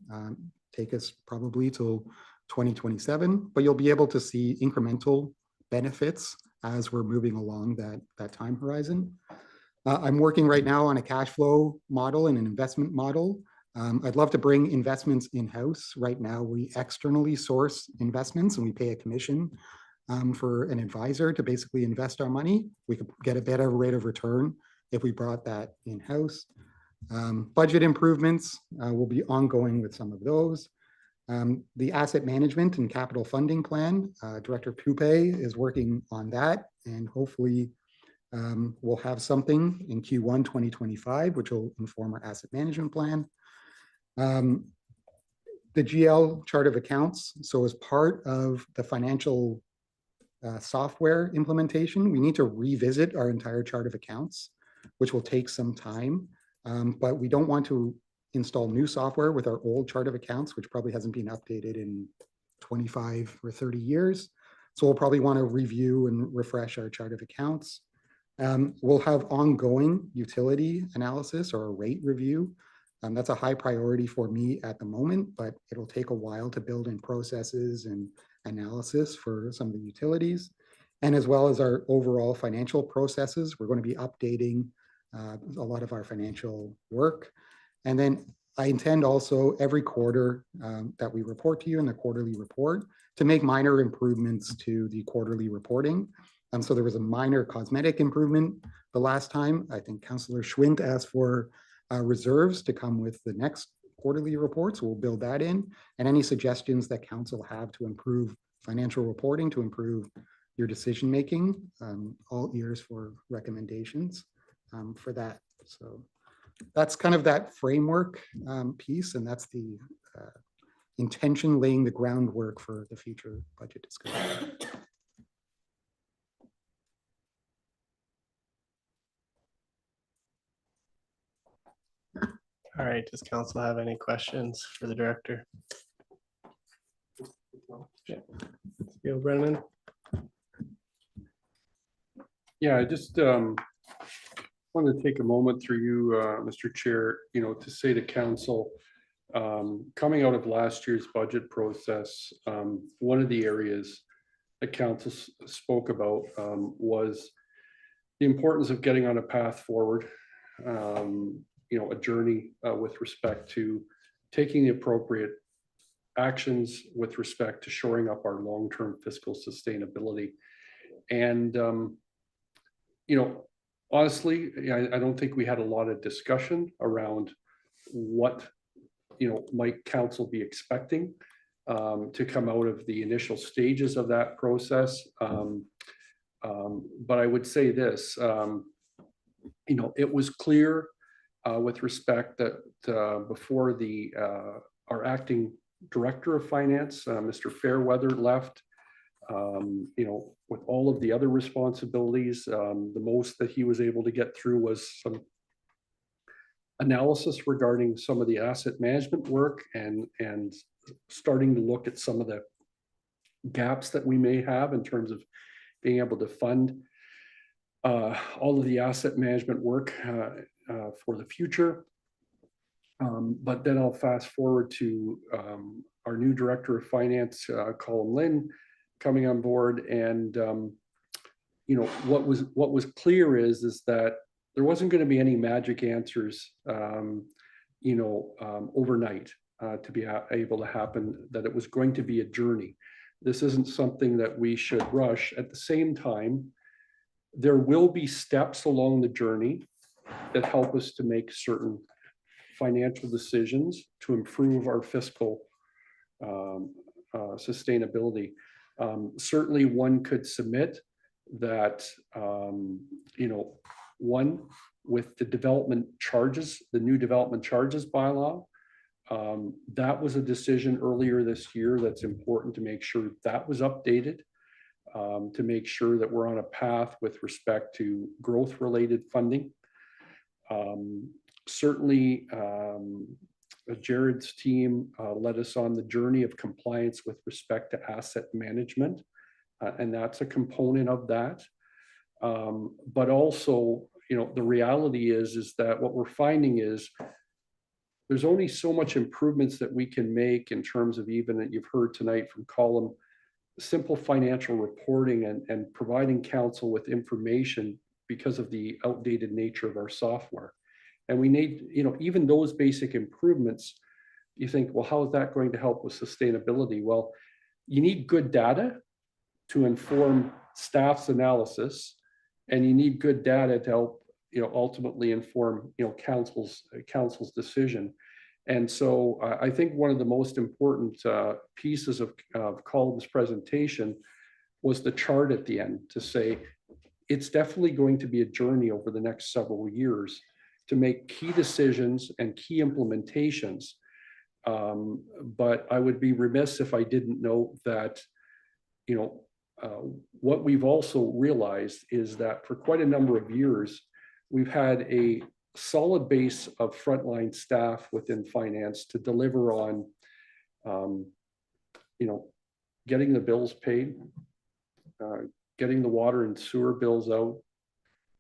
take us probably till 2027, but you'll be able to see incremental benefits as we're moving along that time horizon. I'm working right now on a cash flow model and an investment model. I'd love to bring investments in-house. Right now, we externally source investments and we pay a commission for an advisor to basically invest our money. We could get a better rate of return if we brought that in-house. Budget improvements will be ongoing with some of those. The asset management and capital funding plan, Director Coupe is working on that, and hopefully we'll have something in Q1 2025, which will inform our asset management plan. The GL chart of accounts. So as part of the financial software implementation, we need to revisit our entire chart of accounts, which will take some time. But we don't want to install new software with our old chart of accounts, which probably hasn't been updated in 25 or 30 years. So we'll probably want to review and refresh our chart of accounts. We'll have ongoing utility analysis or a rate review. That's a high priority for me at the moment, but it'll take a while to build in processes and analysis for some of the utilities. And as well as our overall financial processes, we're going to be updating a lot of our financial work. And then I intend also every quarter that we report to you in the quarterly report to make minor improvements to the quarterly reporting. So there was a minor cosmetic improvement the last time. I think Councillor Schwint asked for reserves to come with the next quarterly reports. We'll build that in. And any suggestions that council have to improve financial reporting, to improve your decision making, all ears for recommendations for that. So that's kind of that framework piece, and that's the intention, laying the groundwork for the future budget discussion. All right, does council have any questions for the director? Gail Brennan? Yeah, I just wanted to take a moment through you, Mr. Chair, to say to council, coming out of last year's budget process, one of the areas that council spoke about was the importance of getting on a path forward, a journey with respect to taking the appropriate actions with respect to shoring up our long-term fiscal sustainability. And, honestly, I don't think we had a lot of discussion around what, might council be expecting to come out of the initial stages of that process. But I would say this, it was clear with respect that before our acting director of finance, Mr. Fairweather, left, with all of the other responsibilities, the most that he was able to get through was some analysis regarding some of the asset management work and starting to look at some of the gaps that we may have in terms of being able to fund all of the asset management work for the future. But then I'll fast forward to our new director of finance, Colin Lynn, coming on board. And what was clear is that there wasn't going to be any magic answers overnight to be able to happen, that it was going to be a journey. This isn't something that we should rush. At the same time, there will be steps along the journey that help us to make certain financial decisions to improve our fiscal sustainability. Certainly one could submit that, one, with the development charges, the new development charges bylaw, that was a decision earlier this year that's important to make sure that was updated. to make sure that we're on a path with respect to growth-related funding. Certainly, Jared's team led us on the journey of compliance with respect to asset management, and that's a component of that. But also, the reality is that what we're finding is there's only so much improvements that we can make in terms of, even that you've heard tonight from Colin, simple financial reporting and providing council with information because of the outdated nature of our software. And we need, even those basic improvements, you think, well, how is that going to help with sustainability? Well, you need good data to inform staff's analysis, and you need good data to help, ultimately inform, council's decision. And so I think one of the most important pieces of Colin's presentation was the chart at the end to say, it's definitely going to be a journey over the next several years to make key decisions and key implementations. But I would be remiss if I didn't note that, what we've also realized is that for quite a number of years, we've had a solid base of frontline staff within finance to deliver on, getting the bills paid, getting the water and sewer bills out,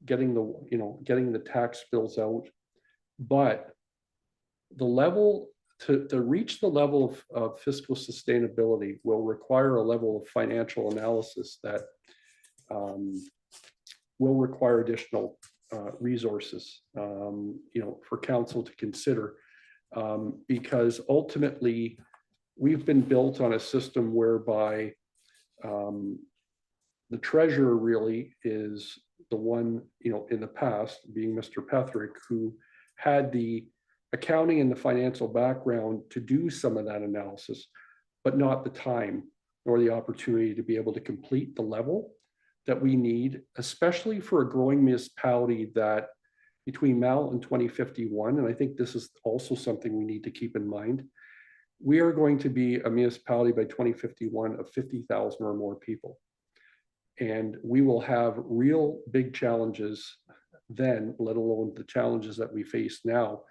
getting the tax bills out. But the level to reach the level of fiscal sustainability will require a level of financial analysis that will require additional resources, for council to consider, because ultimately we've been built on a system whereby the treasurer really is the one, in the past, being Mr. Petherick, who had the accounting and the financial background to do some of that analysis, but not the time nor the opportunity to be able to complete the level that we need, especially for a growing municipality that between now and 2051, and I think this is also something we need to keep in mind, we are going to be a municipality by 2051 of 50,000 or more people. And we will have real big challenges then, let alone the challenges that we face now.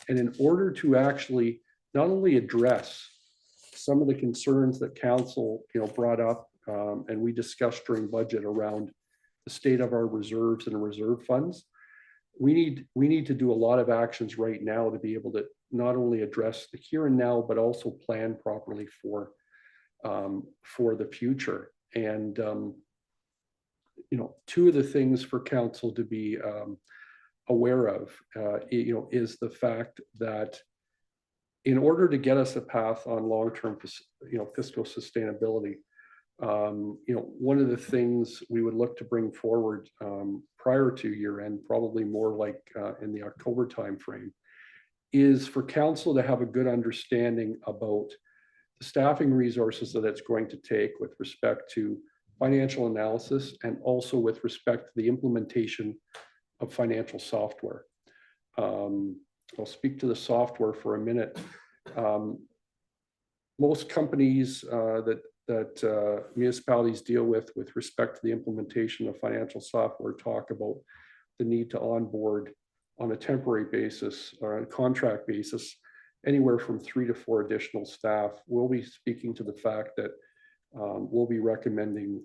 And in order to actually not only address some of the concerns that council, brought up, and we discussed during budget around the state of our reserves and reserve funds, we need to do a lot of actions right now to be able to not only address the here and now, but also plan properly for the future. And two of the things for council to be aware of, is the fact that in order to get us a path on long-term, fiscal sustainability, one of the things we would look to bring forward prior to year end, probably more like in the October timeframe, is for council to have a good understanding about the staffing resources that it's going to take with respect to financial analysis and also with respect to the implementation of financial software. I'll speak to the software for a minute. Most companies that municipalities deal with respect to the implementation of financial software talk about the need to onboard on a temporary basis or on a contract basis anywhere from 3 to 4 additional staff. We'll be speaking to the fact that we'll be recommending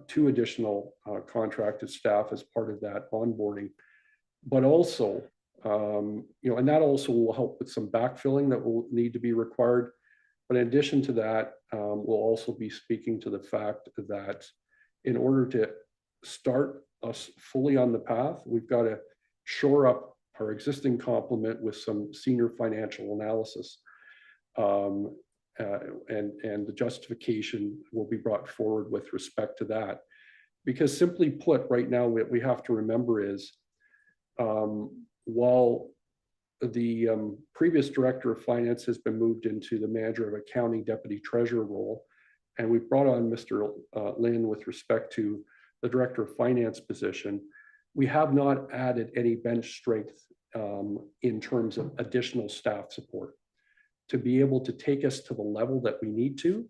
2 additional contracted staff as part of that onboarding, but also, and that also will help with some backfilling that will need to be required. But in addition to that, we'll also be speaking to the fact that in order to start us fully on the path, we've got to shore up our existing complement with some senior financial analysis. And the justification will be brought forward with respect to that. Because simply put, right now, what we have to remember is, while the previous director of finance has been moved into the manager of accounting deputy treasurer role, and we've brought on Mr. Lynn with respect to the director of finance position, we have not added any bench strength in terms of additional staff support to be able to take us to the level that we need to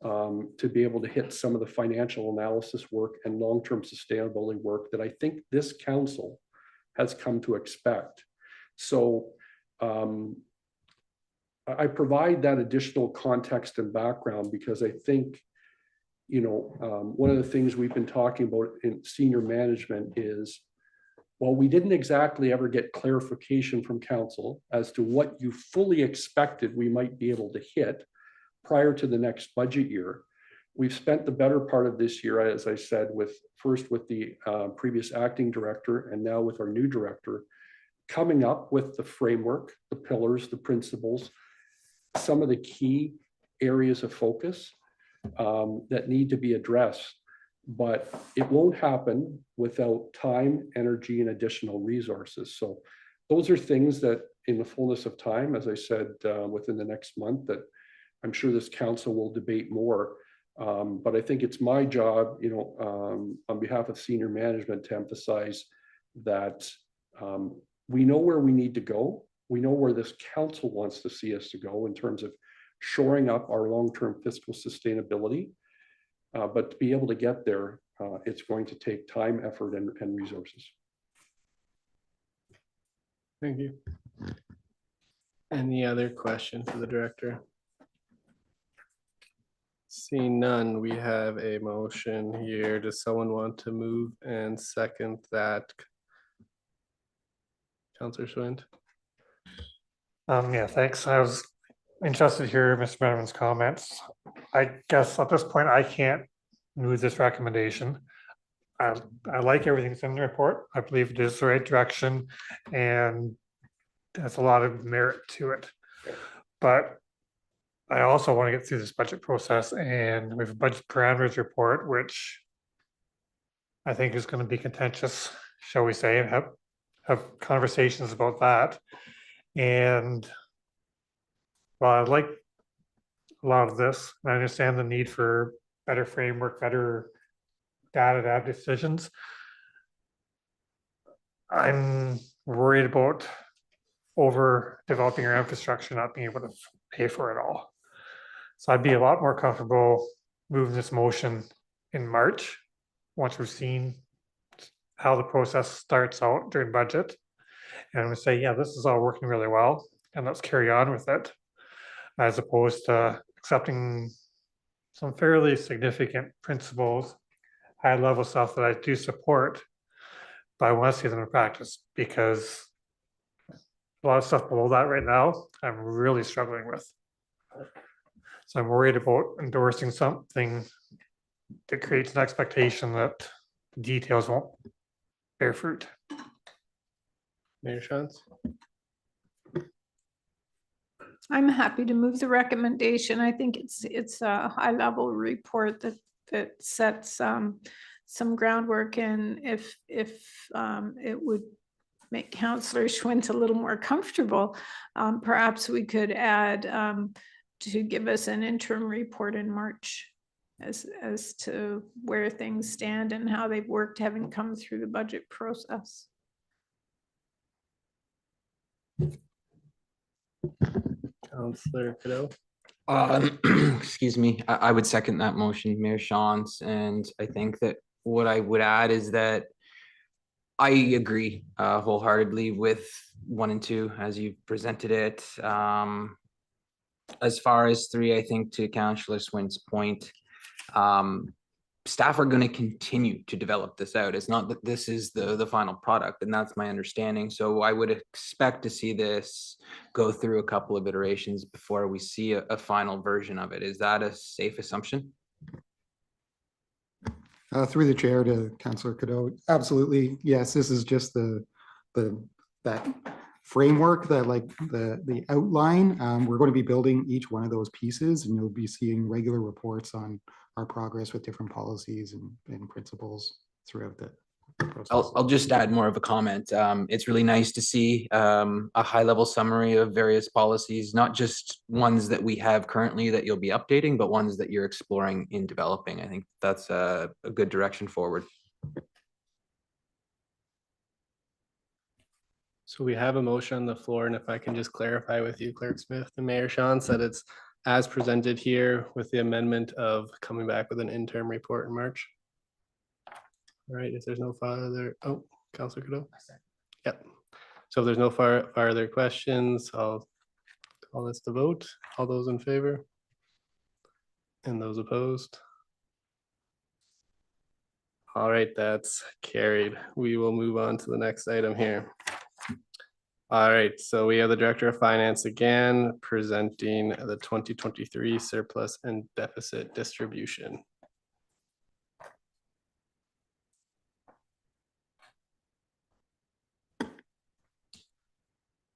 to be able to hit some of the financial analysis work and long-term sustainability work that I think this council has come to expect. So I provide that additional context and background because I think, one of the things we've been talking about in senior management is, while we didn't exactly ever get clarification from council as to what you fully expected we might be able to hit prior to the next budget year, we've spent the better part of this year, as I said, first with the previous acting director and now with our new director, coming up with the framework, the pillars, the principles, some of the key areas of focus that need to be addressed. But it won't happen without time, energy, and additional resources. So those are things that in the fullness of time, as I said, within the next month, that I'm sure this council will debate more. But I think it's my job, on behalf of senior management, to emphasize that we know where we need to go. We know where this council wants to see us to go in terms of shoring up our long-term fiscal sustainability. But to be able to get there, it's going to take time, effort, and resources. Thank you. Any other questions for the director? Seeing none, we have a motion here. Does someone want to move and second that? Councillor Swint? Yeah, thanks. I was interested to hear Mr. Benjamin's comments. I guess at this point, I can't move this recommendation. I like everything that's in the report. I believe it is the right direction and there's a lot of merit to it. But I also want to get through this budget process, and we have a budget parameters report, which I think is going to be contentious, shall we say, and have conversations about that. And while I like a lot of this, I understand the need for better framework, better data to have decisions. I'm worried about over developing our infrastructure, not being able to pay for it all. So I'd be a lot more comfortable moving this motion in March, once we've seen how the process starts out during budget. And we say, yeah, this is all working really well, and let's carry on with it, as opposed to accepting some fairly significant principles, high level stuff that I do support, but I want to see them in practice, because a lot of stuff below that right now, I'm really struggling with. So I'm worried about endorsing something that creates an expectation that the details won't bear fruit. Mayor Shantz? I'm happy to move the recommendation. I think it's a high level report that sets some groundwork, and if it would make Councillor Schwint a little more comfortable, perhaps we could add to give us an interim report in March as to where things stand and how they've worked, having come through the budget process. Councillor Cadeau? Excuse me, I would second that motion, Mayor Shantz, and I think that what I would add is that I agree wholeheartedly with 1 and 2 as you presented it. As far as 3, I think to Councillor Swint's point, staff are going to continue to develop this out. It's not that this is the final product, and that's my understanding. So I would expect to see this go through a couple of iterations before we see a final version of it. Is that a safe assumption? Through the chair to Councillor Cadeau, absolutely, yes. This is just that framework, that the outline. We're going to be building each one of those pieces, and you'll be seeing regular reports on our progress with different policies and principles throughout the process. I'll just add more of a comment. It's really nice to see a high level summary of various policies, not just ones that we have currently that you'll be updating, but ones that you're exploring in developing. I think that's a good direction forward. So we have a motion on the floor, and if I can just clarify with you, Clerk Smith and Mayor Shantz, that it's as presented here with the amendment of coming back with an interim report in March. All right, if there's no further, oh, Councilor Cadeau. Yep. So if there's no further questions, I'll call this to vote. All those in favor? And those opposed? All right, that's carried. We will move on to the next item here. All right, so we have the Director of Finance again presenting the 2023 surplus and deficit distribution.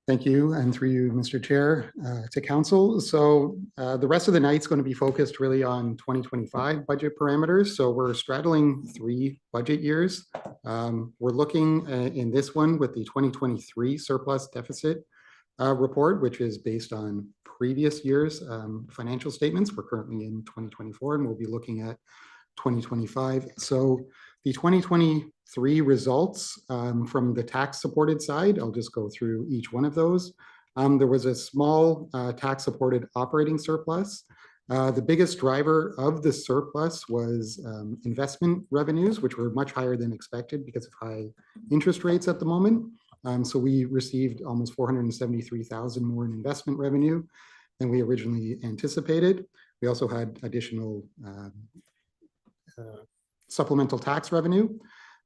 Thank you, and through you, Mr. Chair, to council. So the rest of the night's going to be focused really on 2025 budget parameters. So we're straddling 3 budget years. We're looking in this one with the 2023 surplus deficit report, which is based on previous year's financial statements. We're currently in 2024, and we'll be looking at 2025. So the 2023 results from the tax supported side, I'll just go through each one of those. There was a small tax supported operating surplus. The biggest driver of the surplus was investment revenues, which were much higher than expected because of high interest rates at the moment. So we received almost 473,000 more in investment revenue than we originally anticipated. We also had additional supplemental tax revenue.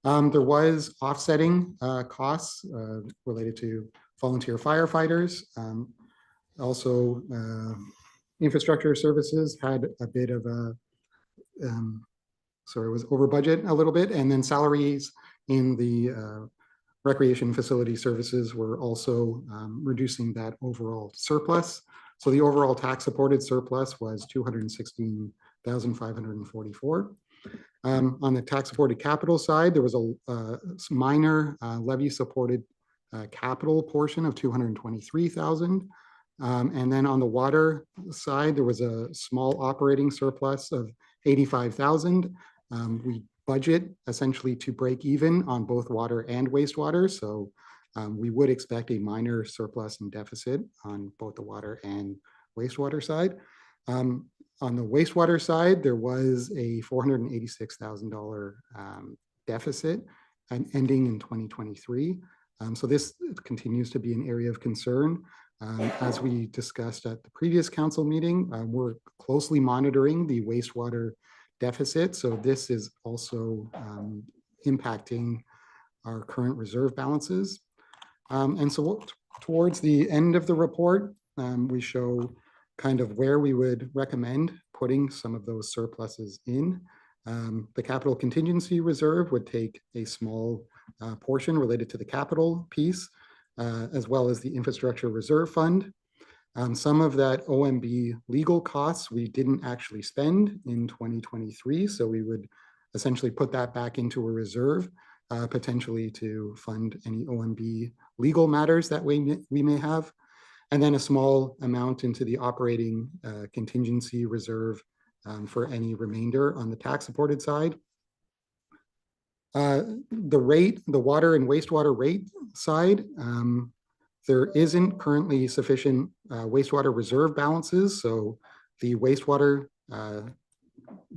There was offsetting costs related to volunteer firefighters. Also, infrastructure services had a bit of a, sorry, it was over budget a little bit. And then salaries in the recreation facility services were also reducing that overall surplus. So the overall tax supported surplus was 216,544. On the tax supported capital side, there was a minor levy supported capital portion of 223,000. And then on the water side, there was a small operating surplus of 85,000. We budget essentially to break even on both water and wastewater. So we would expect a minor surplus and deficit on both the water and wastewater side. On the wastewater side, there was a $486,000 deficit and ending in 2023. So this continues to be an area of concern. As we discussed at the previous council meeting, we're closely monitoring the wastewater deficit. So this is also impacting our current reserve balances. And so towards the end of the report, we show kind of where we would recommend putting some of those surpluses in. The capital contingency reserve would take a small portion related to the capital piece, as well as the infrastructure reserve fund. Some of that OMB legal costs we didn't actually spend in 2023, so we would essentially put that back into a reserve, potentially to fund any OMB legal matters that we may have. And then a small amount into the operating contingency reserve for any remainder on the tax supported side. The water and wastewater rate side, there isn't currently sufficient wastewater reserve balances. So the wastewater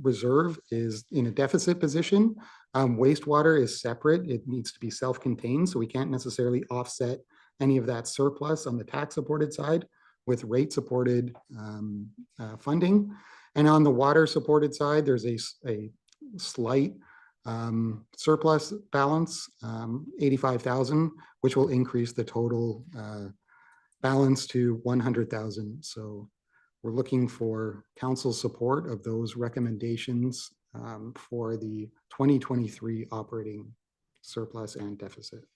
reserve is in a deficit position. Wastewater is separate. It needs to be self-contained. So we can't necessarily offset any of that surplus on the tax supported side with rate supported funding. And on the water supported side, there's a slight surplus balance, 85,000, which will increase the total balance to 100,000. So we're looking for council support of those recommendations for the 2023 operating surplus and deficit.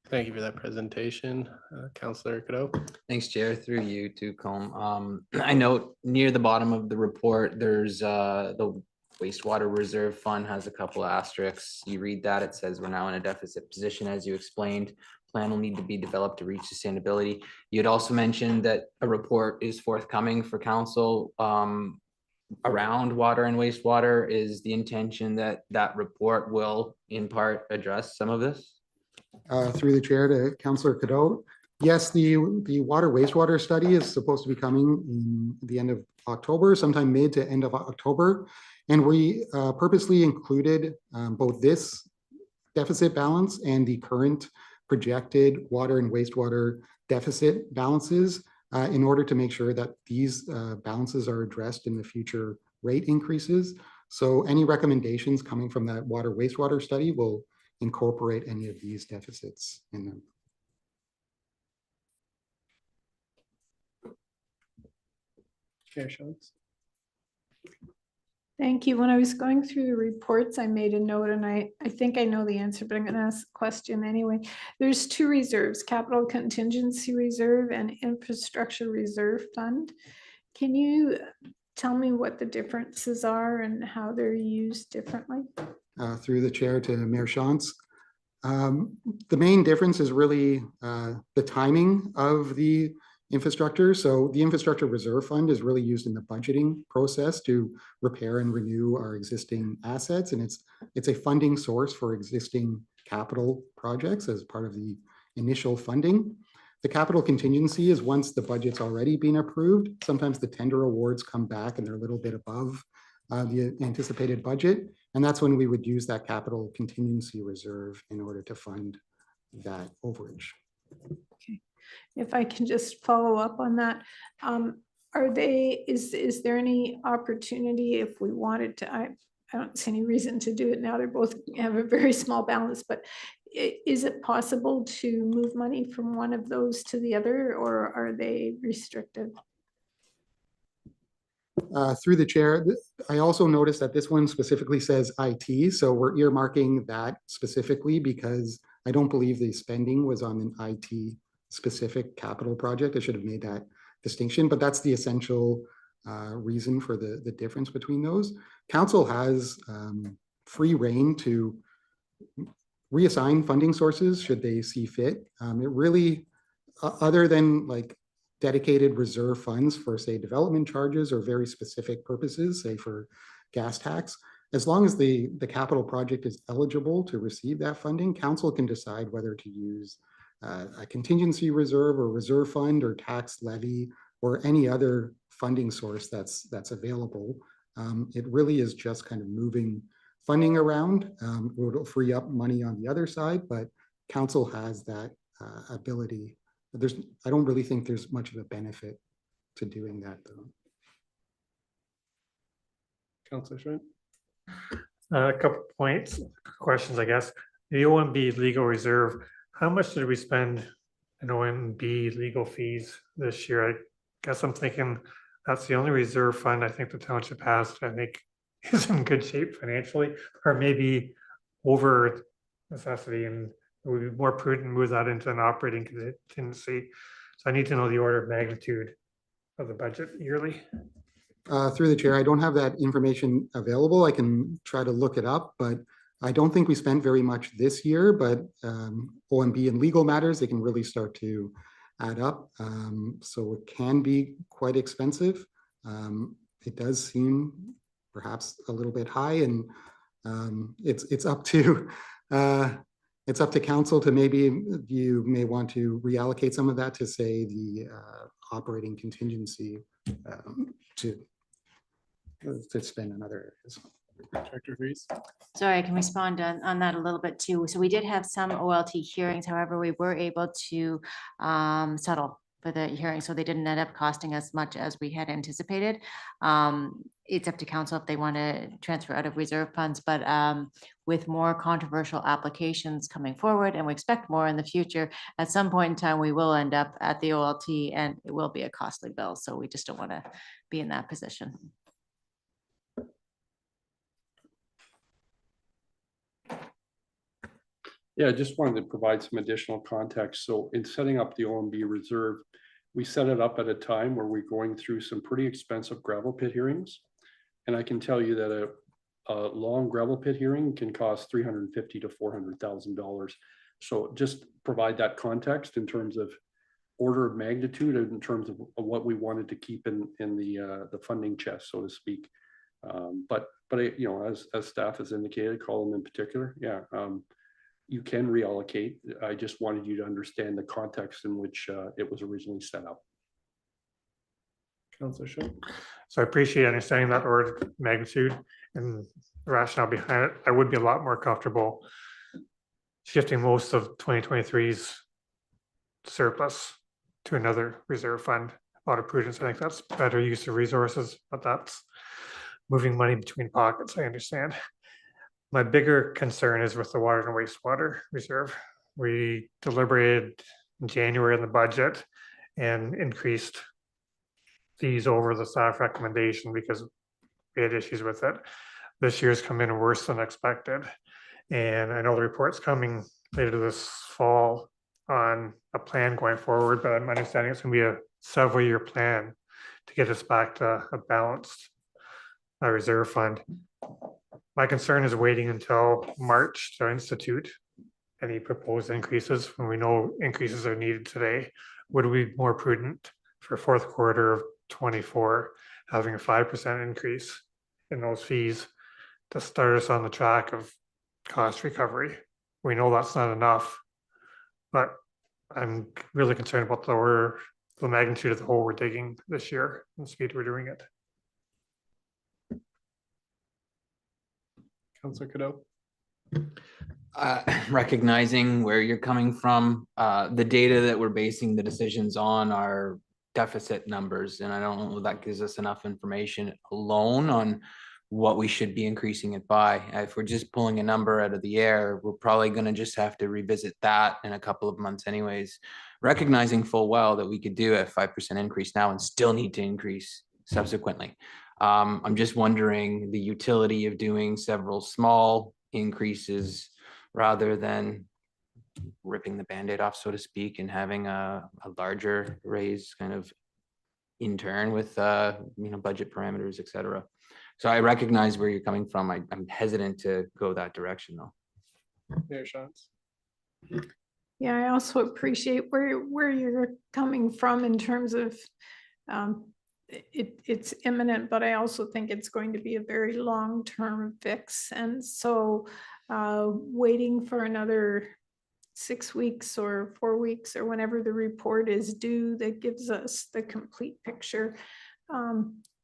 Thank you for that presentation, Councillor Cadeau. Thanks, Chair. Through you to Colm. I note near the bottom of the report, there's the wastewater reserve fund has a couple of asterisks. You read that, it says we're now in a deficit position, as you explained. Plan will need to be developed to reach sustainability. You had also mentioned that a report is forthcoming for council around water and wastewater. Is the intention that that report will in part address some of this? Through the chair to Councillor Cadeau, Yes, the water wastewater study is supposed to be coming in the end of October, sometime mid to end of October. And we purposely included both this deficit balance and the current projected water and wastewater deficit balances in order to make sure that these balances are addressed in the future rate increases. So any recommendations coming from that water wastewater study will incorporate any of these deficits in them. Chair Shantz. Thank you. When I was going through the reports, I made a note, and I think I know the answer, but I'm going to ask the question anyway. There's two reserves, capital contingency reserve and infrastructure reserve fund. Can you tell me what the differences are and how they're used differently? Through the chair to Mayor Shantz. The main difference is really the timing of the infrastructure. So the infrastructure reserve fund is really used in the budgeting process to repair and renew our existing assets. And it's a funding source for existing capital projects as part of the initial funding. The capital contingency is once the budget's already been approved. Sometimes the tender awards come back and they're a little bit above the anticipated budget. And that's when we would use that capital contingency reserve in order to fund that overage. Okay. If I can just follow up on that, is there any opportunity if we wanted to, I don't see any reason to do it now, they both have a very small balance, but is it possible to move money from one of those to the other, or are they restricted? Through the chair, I also noticed that this one specifically says IT, so we're earmarking that specifically because I don't believe the spending was on an IT specific capital project. I should have made that distinction, but that's the essential reason for the difference between those. Council has free rein to reassign funding sources should they see fit. It really, other than like dedicated reserve funds for, say, development charges or very specific purposes, say for gas tax, as long as the capital project is eligible to receive that funding, council can decide whether to use a contingency reserve or reserve fund or tax levy or any other funding source that's available. It really is just kind of moving funding around. It'll free up money on the other side, but council has that ability. I don't really think there's much of a benefit to doing that though. Councillor Schmidt. A couple points, questions, I guess. The OMB legal reserve, how much did we spend in OMB legal fees this year? I guess I'm thinking that's the only reserve fund I think the township has, I think is in good shape financially, or maybe over necessity, and it would be more prudent to move that into an operating contingency. So I need to know the order of magnitude of the budget yearly. Through the chair, I don't have that information available. I can try to look it up, but I don't think we spent very much this year, but OMB and legal matters, they can really start to add up. So it can be quite expensive. It does seem perhaps a little bit high, and it's up to council to maybe you may want to reallocate some of that to say the operating contingency to spend in other areas. Director Reese. Sorry, I can respond on that a little bit too. So we did have some OLT hearings. However, we were able to settle for the hearing. So they didn't end up costing as much as we had anticipated. It's up to council if they want to transfer out of reserve funds, but with more controversial applications coming forward, and we expect more in the future, at some point in time, we will end up at the OLT and it will be a costly bill. So we just don't want to be in that position. Yeah, I just wanted to provide some additional context. So in setting up the OMB reserve, we set it up at a time where we're going through some pretty expensive gravel pit hearings. And I can tell you that a long gravel pit hearing can cost $350,000 to $400,000. So just provide that context in terms of order of magnitude, in terms of what we wanted to keep in the funding chest, so to speak. But you know, as staff has indicated, Colin in particular, yeah. you can reallocate. I just wanted you to understand the context in which it was originally set up. Councillor Schmidt. So I appreciate understanding that order of magnitude and the rationale behind it. I would be a lot more comfortable shifting most of 2023's surplus to another reserve fund out of prudence. I think that's better use of resources, but that's moving money between pockets, I understand. My bigger concern is with the water and wastewater reserve. We deliberated in January in the budget and increased fees over the staff recommendation because we had issues with it. This year's come in worse than expected. And I know the report's coming later this fall on a plan going forward, but I'm understanding it's gonna be a several-year plan to get us back to a balanced reserve fund. My concern is waiting until March to institute any proposed increases when we know increases are needed today. Would it be more prudent for fourth quarter of 24 having a 5% increase in those fees to start us on the track of cost recovery? We know that's not enough, but I'm really concerned about the magnitude of the hole we're digging this year and the speed we're doing it. Councillor Cadeau. Recognizing where you're coming from, the data that we're basing the decisions on are deficit numbers, and I don't know if that gives us enough information alone on what we should be increasing it by. If we're just pulling a number out of the air, we're probably going to just have to revisit that in a couple of months anyways, recognizing full well that we could do a 5% increase now and still need to increase subsequently. I'm just wondering the utility of doing several small increases rather than ripping the Band-Aid off, so to speak, and having a larger raise kind of in turn with budget parameters, et cetera. So I recognize where you're coming from. I'm hesitant to go that direction though. Mayor Shantz. Yeah, I also appreciate where you're coming from in terms of it's imminent, but I also think it's going to be a very long-term fix. And so waiting for another 6 weeks or 4 weeks or whenever the report is due that gives us the complete picture,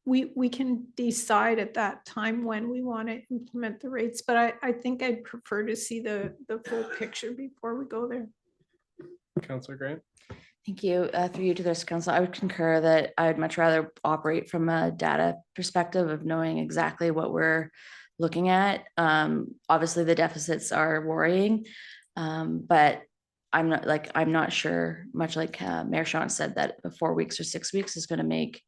we can decide at that time when we want to implement the rates. But I think I'd prefer to see the full picture before we go there. Councillor Grant. Thank you. Through you to this council, I would concur that I would much rather operate from a data perspective of knowing exactly what we're looking at. Obviously, the deficits are worrying, but I'm not sure, much like Mayor Sean said, that 4 weeks or 6 weeks is going to make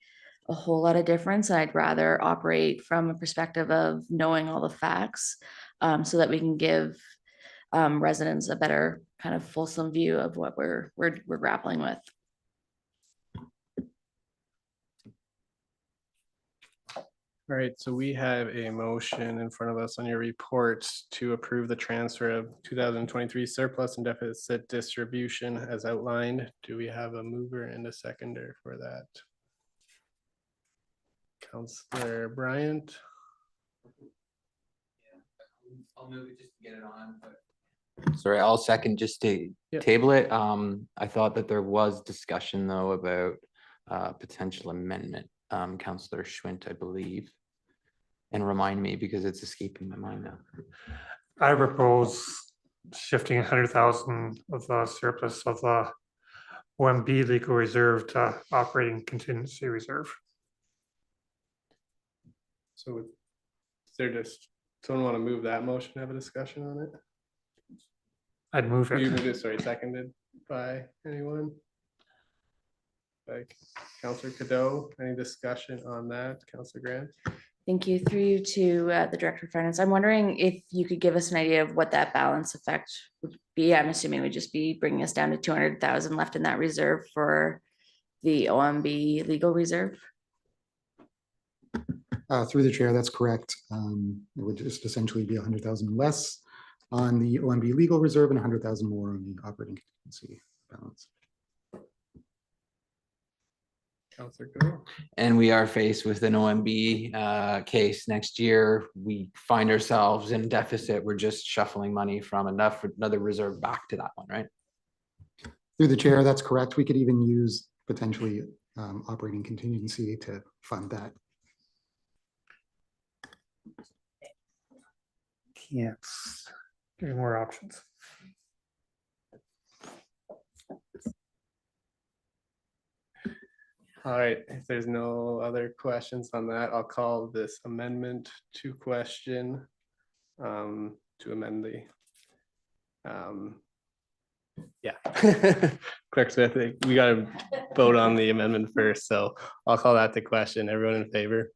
a whole lot of difference. I'd rather operate from a perspective of knowing all the facts so that we can give residents a better kind of fulsome view of what we're grappling with. All right, so we have a motion in front of us on your report to approve the transfer of 2023 surplus and deficit distribution as outlined. Do we have a mover and a seconder for that? Councillor Bryant. I'll move it just to get it on, but sorry, I'll second just to table it. I thought that there was discussion though about potential amendment. Councillor Schwint, I believe, and remind me because it's escaping my mind now. I propose shifting 100,000 of the surplus of the OMB legal reserve to operating contingency reserve. So is there just someone want to move that motion, have a discussion on it? I'd move it. You moved it, sorry, seconded by anyone? Like Councillor Cadeau, any discussion on that? Councillor Grant? Thank you. Through you to the Director of Finance. I'm wondering if you could give us an idea of what that balance effect would be. I'm assuming it would just be bringing us down to 200,000 left in that reserve for the OMB legal reserve. Through the chair, that's correct. It would just essentially be 100,000 less on the OMB legal reserve and 100,000 more on the operating contingency balance. Counselor Gill. and we are faced with an OMB case next year, we find ourselves in deficit. We're just shuffling money from another reserve back to that one, right? Through the chair, that's correct. We could even use potentially operating contingency to fund that. Yes. Give you more options. All right, if there's no other questions on that, I'll call this amendment to question to amend the yeah. Clerk Smith, we got to vote on the amendment first, so I'll call that to question. Everyone in favor?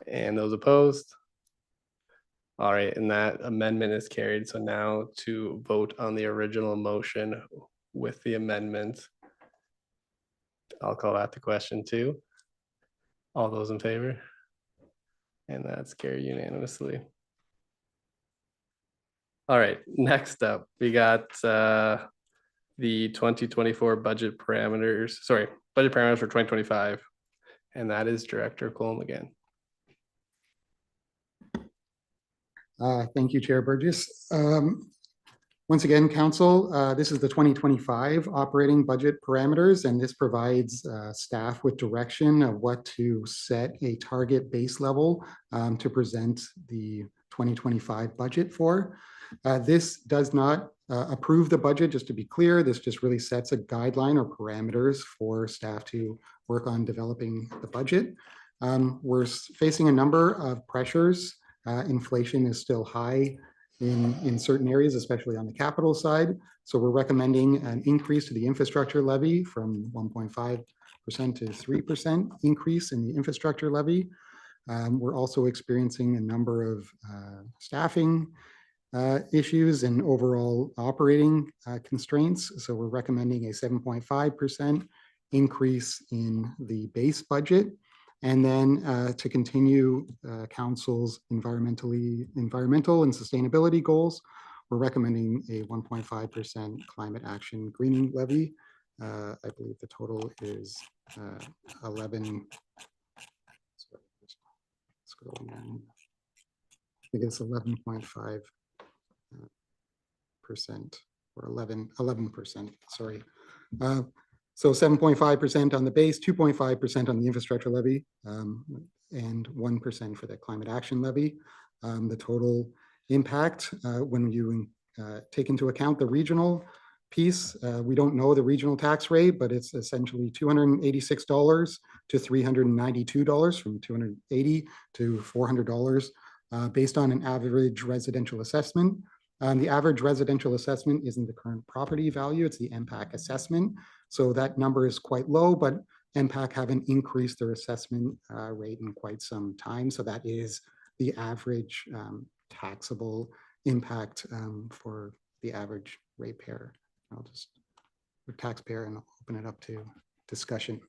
And those opposed? All right, and that amendment is carried. So now to vote on the original motion with the amendment. I'll call that to question too. All those in favor? And that's carried unanimously. All right, next up, we got the 2024 budget parameters, budget parameters for 2025. And that is Director Colm again. Thank you, Chair Burgess. Once again, Council, this is the 2025 operating budget parameters, and this provides staff with direction of what to set a target base level to present the 2025 budget for. This does not approve the budget, just to be clear. This just really sets a guideline or parameters for staff to work on developing the budget. We're facing a number of pressures. Inflation is still high in certain areas, especially on the capital side. So we're recommending an increase to the infrastructure levy from 1.5% to 3% increase in the infrastructure levy. We're also experiencing a number of staffing issues and overall operating constraints. So we're recommending a 7.5% increase in the base budget. And then to continue Council's environmental and sustainability goals, we're recommending a 1.5% climate action greening levy. I believe the total is 11. I think it's 11.5% or 11%. Sorry. So 7.5% on the base, 2.5% on the infrastructure levy, and 1% for the climate action levy. The total impact, when you take into account the regional piece, we don't know the regional tax rate, but it's essentially $286 to $392, from $280 to $400, based on an average residential assessment. The average residential assessment isn't the current property value, it's the MPAC assessment. So that number is quite low, but MPAC haven't increased their assessment rate in quite some time. So that is the average taxable impact for the average ratepayer. I'll just, for taxpayer, and I'll open it up to discussion.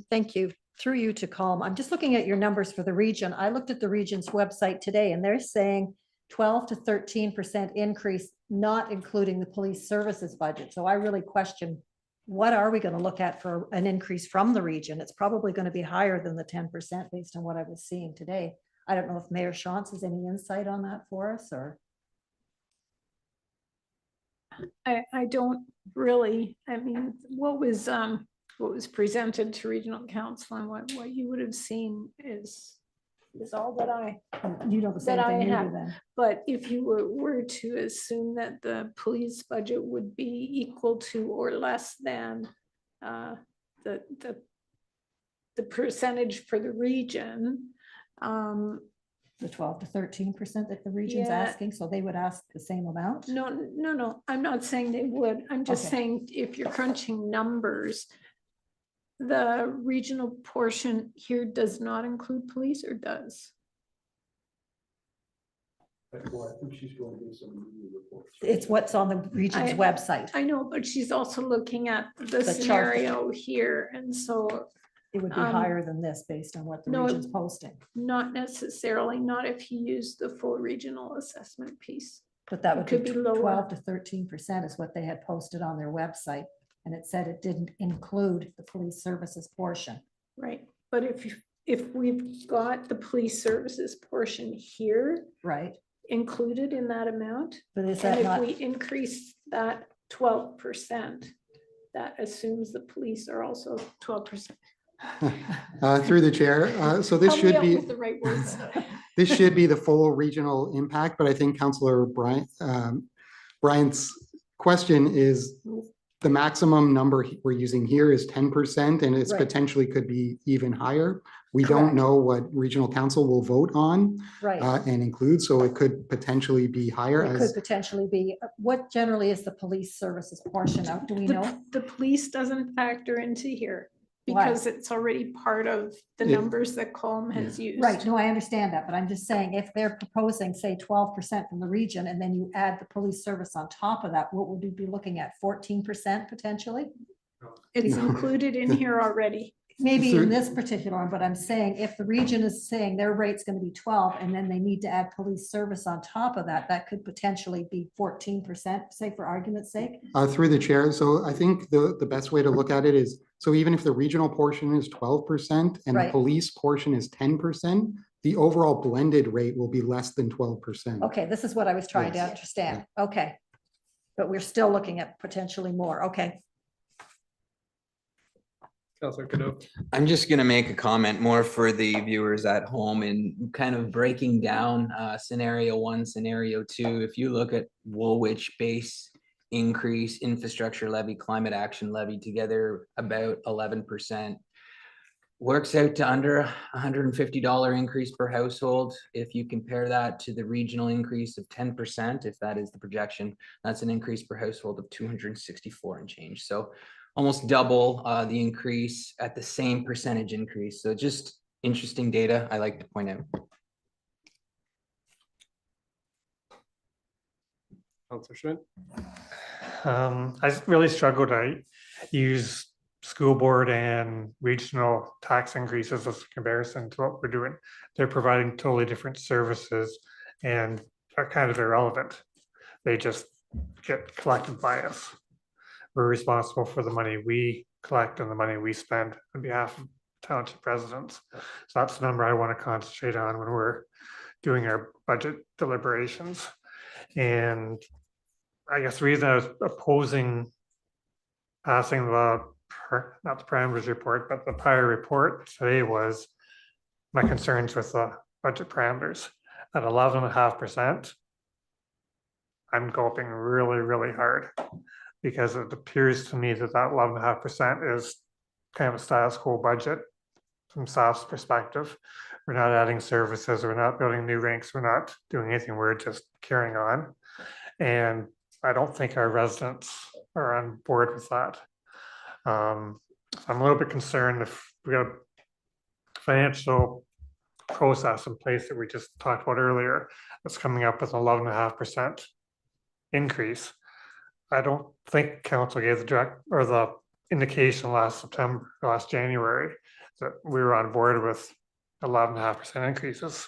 Thank you. Through you to Colm. I'm just looking at your numbers for the region. I looked at the region's website today and they're saying 12 to 13% increase, not including the police services budget. So I really question, what are we going to look at for an increase from the region? It's probably going to be higher than the 10% based on what I was seeing today. I don't know if Mayor Shantz has any insight on that for us, or. I don't really, I mean, what was presented to regional council and what you would have seen is all that I have. Then. But if you were to assume that the police budget would be equal to or less than the percentage for the region, the 12 to 13% that the region's asking, so they would ask the same amount? No, I'm not saying they would. I'm just saying if you're crunching numbers, the regional portion here does not include police, or does? Well, I think she's going to do some reports. It's what's on the region's website. I know, but she's also looking at the scenario here, and so it would be higher than this based on what the region's posting. Not necessarily, not if you use the full regional assessment piece. But that It would could be be lower. 12 to 13% is what they had posted on their website. And it said it didn't include the police services portion. Right, but if we've got the police services portion here Right. included in that amount, But is and that if not, we increase that 12%, that assumes the police are also 12%. Through the chair. So this Help me should out be, with the right words. this should be the full regional impact, but I think Councillor Bryant's question is the maximum number we're using here is 10%, and it's Right. potentially could be even higher. We Correct. don't know what regional council will vote on right? and include, so it could potentially be higher It could as potentially be, what generally is the police services portion of, do we know? The police doesn't factor into here Why? because it's already part of the Yeah. numbers that Colm has used. Right, no, I understand that, but I'm just saying, if they're proposing, say, 12% from the region, and then you add the police service on top of that, what would we be looking at, 14% potentially? It's included in here already. Maybe So- in this particular one, but I'm saying, if the region is saying their rate's gonna be 12, and then they need to add police service on top of that, that could potentially be 14%, say, for argument's sake. through the chair. So I think the best way to look at it is, so even if the regional portion is 12% and the Right. police portion is 10%, the overall blended rate will be less than 12%. Okay, this is what I was trying to Yes. understand, okay. But we're still looking at potentially more, okay. Councillor Cadeau. I'm just gonna make a comment more for the viewers at home and kind of breaking down scenario 1, scenario 2. If you look at Woolwich base increase, infrastructure levy, climate action levy together about 11%. Works out to under $150 increase per household. If you compare that to the regional increase of 10%, if that is the projection, that's an increase per household of 264 and change. So almost double the increase at the same percentage increase. So just interesting data I like to point out. Councillor Schmidt. I really struggled to use school board and regional tax increases as a comparison to what we're doing. They're providing totally different services and are kind of irrelevant. They just get collected by us. We're responsible for the money we collect and the money we spend on behalf of township residents. So that's the number I want to concentrate on when we're doing our budget deliberations. And I guess the reason I was opposing passing not the parameters report, but the prior report today was my concerns with the budget parameters. At 11.5%, I'm gulping really, really hard because it appears to me that 11.5% is kind of a status quo budget from staff's perspective. We're not adding services, we're not building new ranks, we're not doing anything, we're just carrying on. And I don't think our residents are on board with that. I'm a little bit concerned if we got a financial process in place that we just talked about earlier that's coming up with 11.5% increase. I don't think council gave the direct or the indication last January that we were on board with 11.5% increases.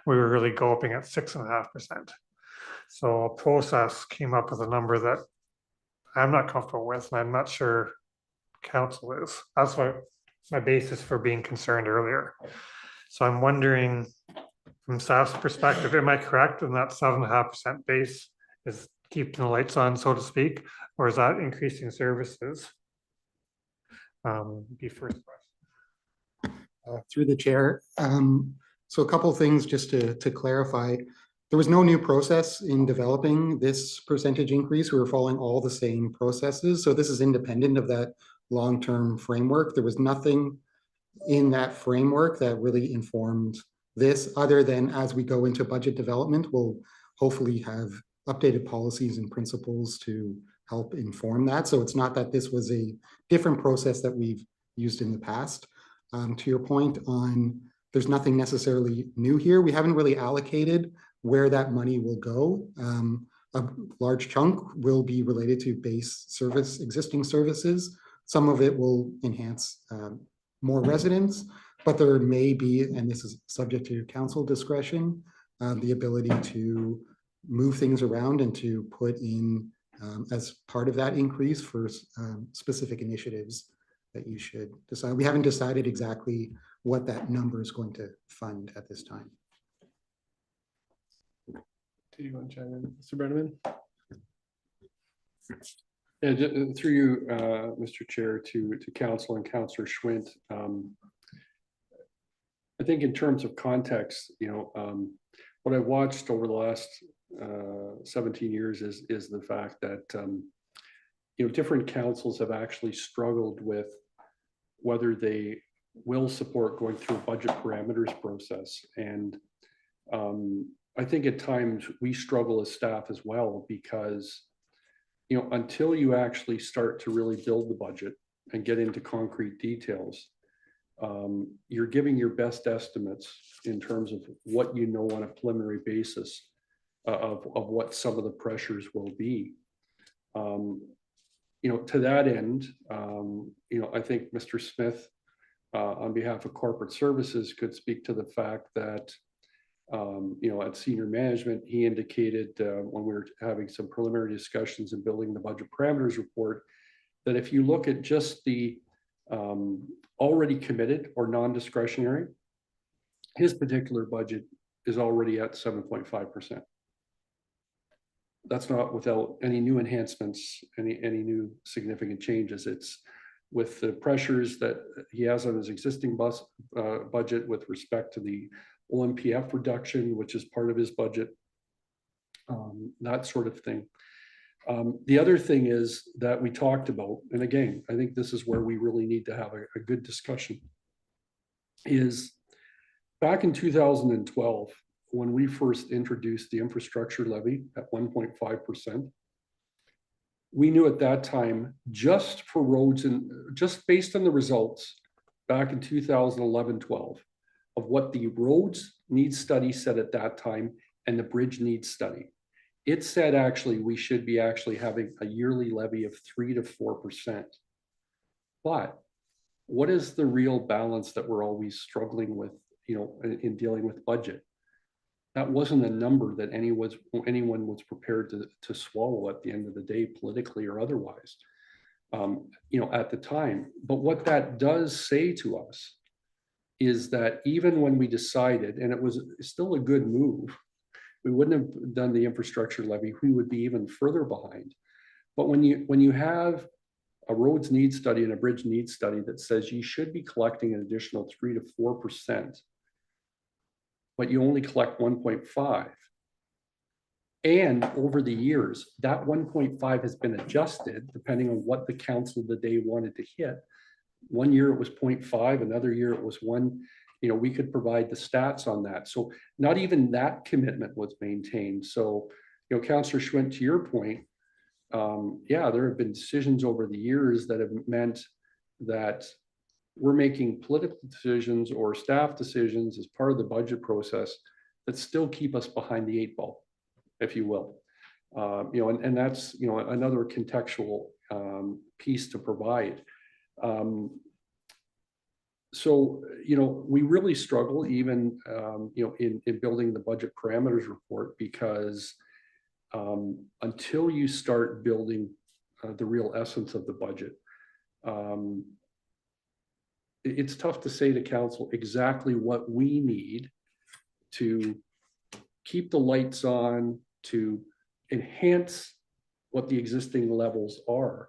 We were really gulping at 6.5%. So a process came up with a number that I'm not comfortable with, and I'm not sure council is. That's my basis for being concerned earlier. So I'm wondering, from staff's perspective, am I correct in that 7.5% base is keeping the lights on, so to speak, or is that increasing services? Be first question. Through the chair. So a couple of things just to clarify. There was no new process in developing this percentage increase. We were following all the same processes. So this is independent of that long-term framework. There was nothing in that framework that really informed this, other than as we go into budget development, we'll hopefully have updated policies and principles to help inform that. So it's not that this was a different process that we've used in the past. To your point on, there's nothing necessarily new here. We haven't really allocated where that money will go. A large chunk will be related to base service, existing services. Some of it will enhance more residents, but there may be, and this is subject to council discretion, the ability to move things around and to put in as part of that increase for specific initiatives that you should decide. We haven't decided exactly what that number is going to fund at this time. Do you want to chime in, Mr. Brenneman? Yeah, through you, Mr. Chair, to Council and Councillor Schwint. I think in terms of context, what I've watched over the last 17 years is the fact that different councils have actually struggled with whether they will support going through a budget parameters process. And I think at times we struggle as staff as well, because until you actually start to really build the budget and get into concrete details, you're giving your best estimates in terms of what you know on a preliminary basis of what some of the pressures will be. To that end, I think Mr. Smith, on behalf of corporate services, could speak to the fact that at senior management, he indicated when we were having some preliminary discussions and building the budget parameters report, that if you look at just the already committed or non-discretionary, his particular budget is already at 7.5%. That's not without any new enhancements, any new significant changes. It's with the pressures that he has on his existing budget with respect to the OMPF reduction, which is part of his budget, that sort of thing. The other thing is that we talked about, and again, I think this is where we really need to have a good discussion, is back in 2012, when we first introduced the infrastructure levy at 1.5%, we knew at that time, just for roads and just based on the results back in 2011-12 of what the roads needs study said at that time and the bridge needs study, it said actually we should be actually having a yearly levy of 3 to 4%. But what is the real balance that we're always struggling with, in dealing with budget? That wasn't a number that anyone was prepared to swallow at the end of the day, politically or otherwise, at the time. But what that does say to us is that even when we decided, and it was still a good move, we wouldn't have done the infrastructure levy, we would be even further behind. But when you have a roads needs study and a bridge needs study that says you should be collecting an additional 3 to 4%, but you only collect 1.5. And over the years, that 1.5 has been adjusted depending on what the council of the day wanted to hit. One year it was 0.5, another year it was 1. We could provide the stats on that. So not even that commitment was maintained. So, Councillor Schwint, to your point, yeah, there have been decisions over the years that have meant that we're making political decisions or staff decisions as part of the budget process that still keep us behind the 8 ball, if you will. And that's, another contextual piece to provide. So, we really struggle even, in building the budget parameters report, because until you start building the real essence of the budget, it's tough to say to council exactly what we need to keep the lights on, to enhance what the existing levels are.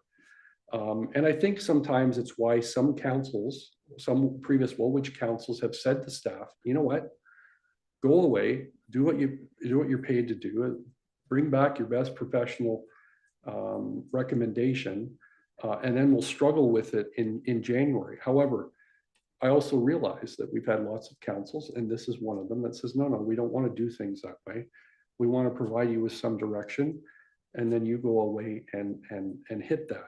And I think sometimes it's why some councils, some previous Woolwich councils have said to staff, you know what, go away, do what you're paid to do, bring back your best professional recommendation, and then we'll struggle with it in January. However, I also realize that we've had lots of councils, and this is one of them, that says, no, we don't want to do things that way. We want to provide you with some direction, and then you go away and hit that.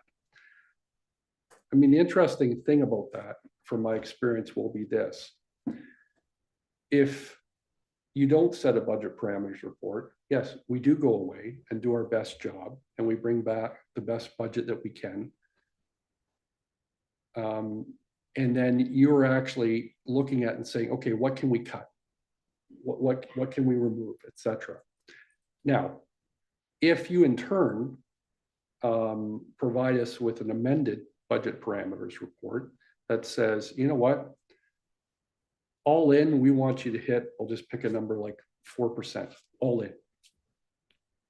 I mean, the interesting thing about that, from my experience, will be this. If you don't set a budget parameters report, yes, we do go away and do our best job, and we bring back the best budget that we can. And then you're actually looking at and saying, okay, what can we cut? What can we remove, etc. Now, if you in turn provide us with an amended budget parameters report that says, you know what, all in, we want you to hit, I'll just pick a number like 4%, all in.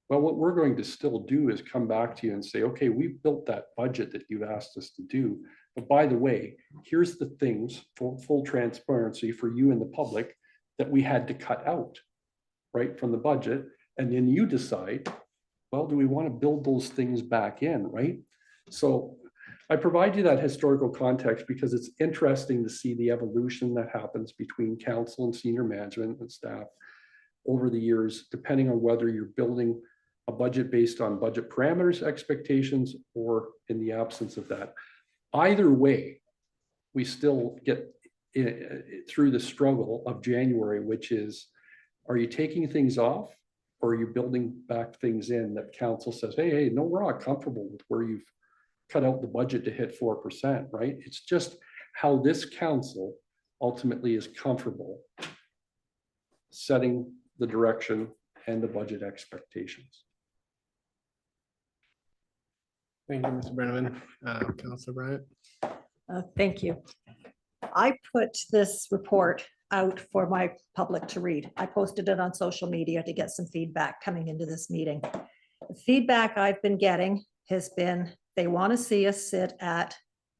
Well, what we're going to still do is come back to you and say, okay, we've built that budget that you've asked us to do. But by the way, here's the things for full transparency for you and the public that we had to cut out, right, from the budget. And then you decide, well, do we want to build those things back in, right? So I provide you that historical context because it's interesting to see the evolution that happens between council and senior management and staff over the years, depending on whether you're building a budget based on budget parameters, expectations, or in the absence of that. Either way, we still get through the struggle of January, which is, are you taking things off or are you building back things in that council says, hey, no, we're not comfortable with where you've cut out the budget to hit 4%, right? It's just how this council ultimately is comfortable setting the direction and the budget expectations. Thank you, Mr. Brenneman. Councilor Bryant. Thank you. I put this report out for my public to read. I posted it on social media to get some feedback coming into this meeting. The feedback I've been getting has been, they want to see us sit at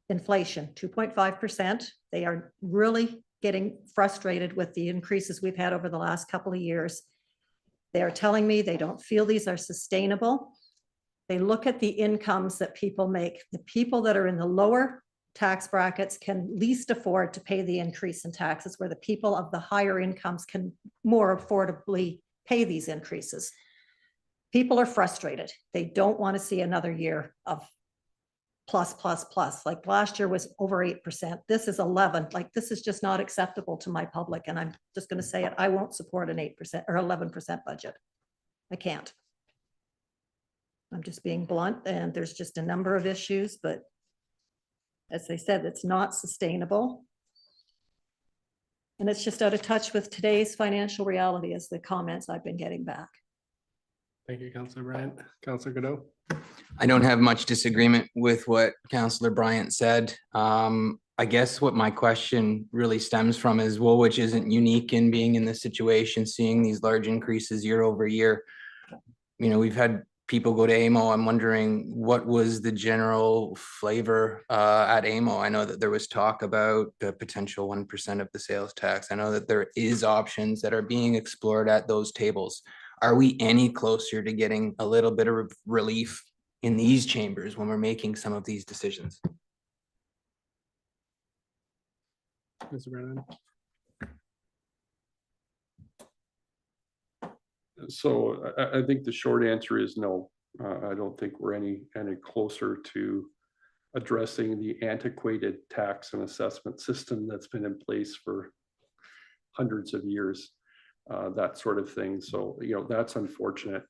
inflation, 2.5%. They are really getting frustrated with the increases we've had over the last couple of years. They are telling me they don't feel these are sustainable. They look at the incomes that people make. The people that are in the lower tax brackets can least afford to pay the increase in taxes, where the people of the higher incomes can more affordably pay these increases. People are frustrated. They don't want to see another year of plus. Like last year was over 8%. This is 11. Like, this is just not acceptable to my public. And I'm just going to say it. I won't support an 8% or 11% budget. I can't. I'm just being blunt, and there's just a number of issues, but as they said, it's not sustainable. And it's just out of touch with today's financial reality, as the comments I've been getting back. Thank you, Councilor Bryant. Councilor Godot. I don't have much disagreement with what Councillor Bryant said. I guess what my question really stems from is, well, which isn't unique in being in this situation, seeing these large increases year over year. You know, we've had people go to AMO. I'm wondering what was the general flavor at AMO. I know that there was talk about the potential 1% of the sales tax. I know that there is options that are being explored at those tables. Are we any closer to getting a little bit of relief in these chambers when we're making some of these decisions? Mr. Brennan. So I think the short answer is no. I don't think we're any closer to addressing the antiquated tax and assessment system that's been in place for hundreds of years, that sort of thing. So, you know, that's unfortunate.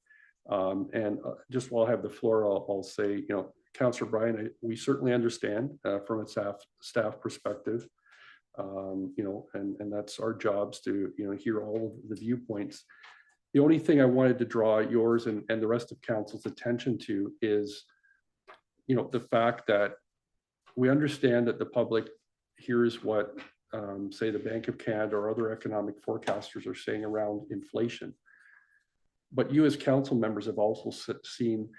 And just while I have the floor, I'll say, you know, Councillor Bryan, we certainly understand from a staff perspective, you know, and that's our jobs to, you know, hear all of the viewpoints. The only thing I wanted to draw yours and the rest of council's attention to is, you know, the fact that we understand that the public hears what, say, the Bank of Canada or other economic forecasters are saying around inflation. But you as council members have also seen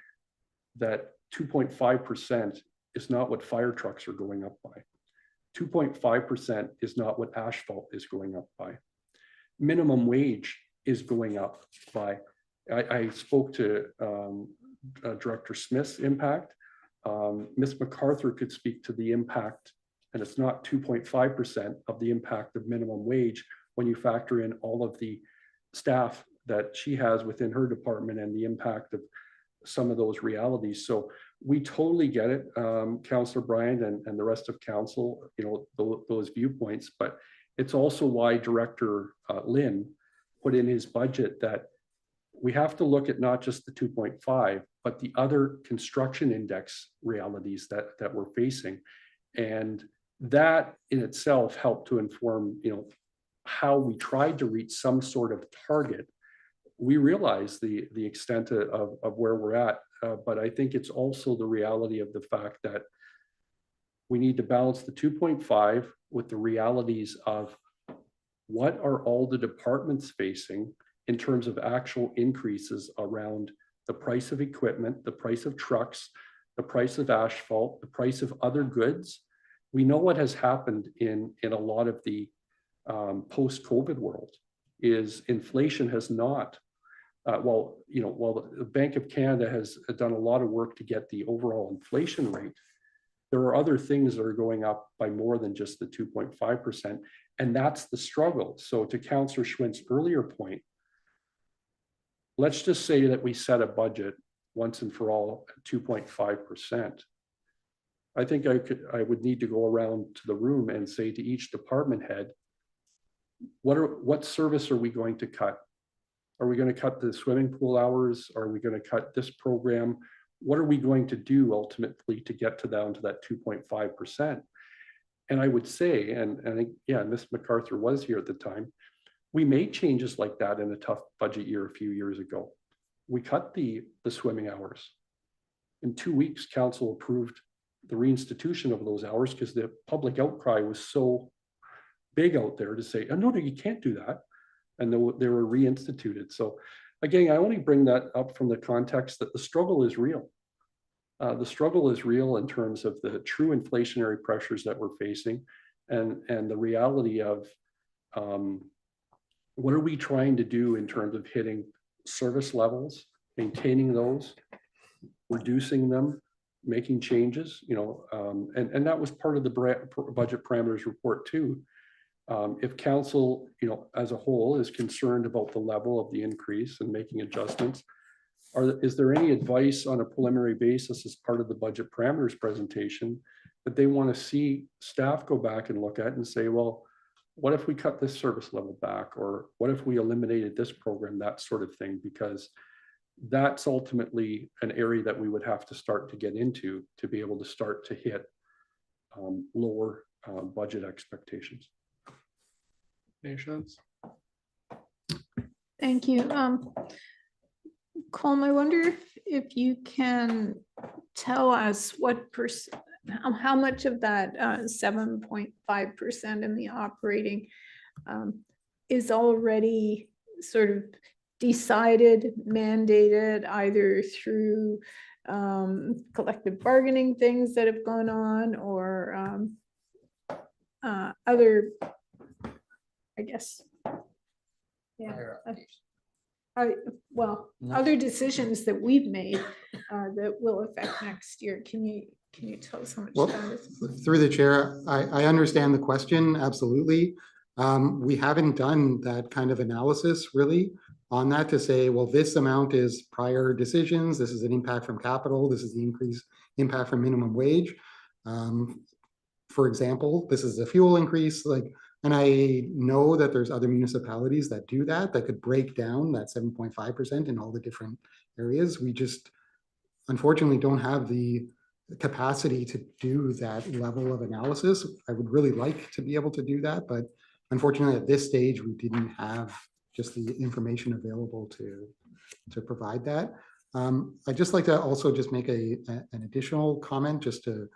that 2.5% is not what fire trucks are going up by. 2.5% is not what asphalt is going up by. Minimum wage is going up by, I spoke to Director Smith's impact. Ms. MacArthur could speak to the impact, and it's not 2.5% of the impact of minimum wage when you factor in all of the staff that she has within her department and the impact of some of those realities. So we totally get it, Councillor Bryant and the rest of council, you know, those viewpoints, but it's also why Director Lynn put in his budget that we have to look at not just the 2.5, but the other construction index realities that we're facing. And that in itself helped to inform, you know, how we tried to reach some sort of target we realize the extent of where we're at, but I think it's also the reality of the fact that we need to balance the 2.5 with the realities of what are all the departments facing in terms of actual increases around the price of equipment, the price of trucks, the price of asphalt, the price of other goods. We know what has happened in a lot of the post-COVID world is inflation has not, while the Bank of Canada has done a lot of work to get the overall inflation rate, there are other things that are going up by more than just the 2.5%, and that's the struggle. So to Councillor Schwint's earlier point, let's just say that we set a budget once and for all at 2.5%. I think I would need to go around to the room and say to each department head, what service are we going to cut? Are we going to cut the swimming pool hours? Are we going to cut this program? What are we going to do ultimately to get down to that 2.5%? And I would say, and I think, yeah, Ms. MacArthur was here at the time, we made changes like that in a tough budget year a few years ago. We cut the swimming hours. In 2 weeks, council approved the reinstitution of those hours because the public outcry was so big out there to say, oh, no, you can't do that. And they were reinstituted. So again, I only bring that up from the context that the struggle is real. The struggle is real in terms of the true inflationary pressures that we're facing and the reality of what are we trying to do in terms of hitting service levels, maintaining those, reducing them, making changes, and that was part of the budget parameters report too. If council, as a whole is concerned about the level of the increase and making adjustments, is there any advice on a preliminary basis as part of the budget parameters presentation that they want to see staff go back and look at and say, well, what if we cut this service level back? Or what if we eliminated this program, that sort of thing? Because that's ultimately an area that we would have to start to get into to be able to start to hit lower budget expectations. Nations. Thank you. Colm, I wonder if you can tell us how much of that 7.5% in the operating is already sort of decided, mandated, either through collective bargaining things that have gone on or other, I guess, yeah. Other decisions that we've made that will affect next year. Can you tell us how much that is? Through the chair, I understand the question, absolutely. We haven't done that kind of analysis really on that to say, well, this amount is prior decisions, this is an impact from capital, this is the increase impact from minimum wage. For example, this is a fuel increase, and I know that there's other municipalities that do that could break down that 7.5% in all the different areas. We just unfortunately don't have the capacity to do that level of analysis. I would really like to be able to do that, but unfortunately at this stage, we didn't have just the information available to provide that. I'd just like to also just make an additional comment just to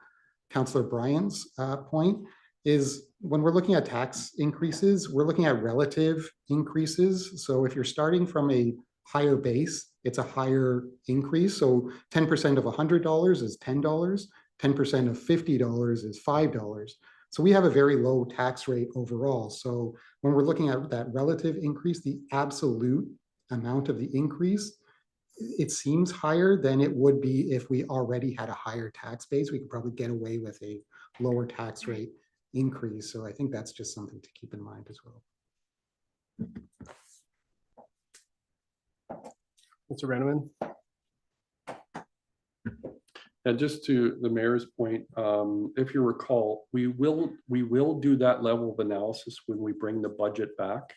Councillor Bryan's point is when we're looking at tax increases, we're looking at relative increases. So if you're starting from a higher base, it's a higher increase. So 10% of $100 is $10, 10% of $50 is $5. So we have a very low tax rate overall. So when we're looking at that relative increase, the absolute amount of the increase, it seems higher than it would be if we already had a higher tax base. We could probably get away with a lower tax rate increase. So I think that's just something to keep in mind as well. Mr. Renneman. And just to the mayor's point, if you recall, we will do that level of analysis when we bring the budget back,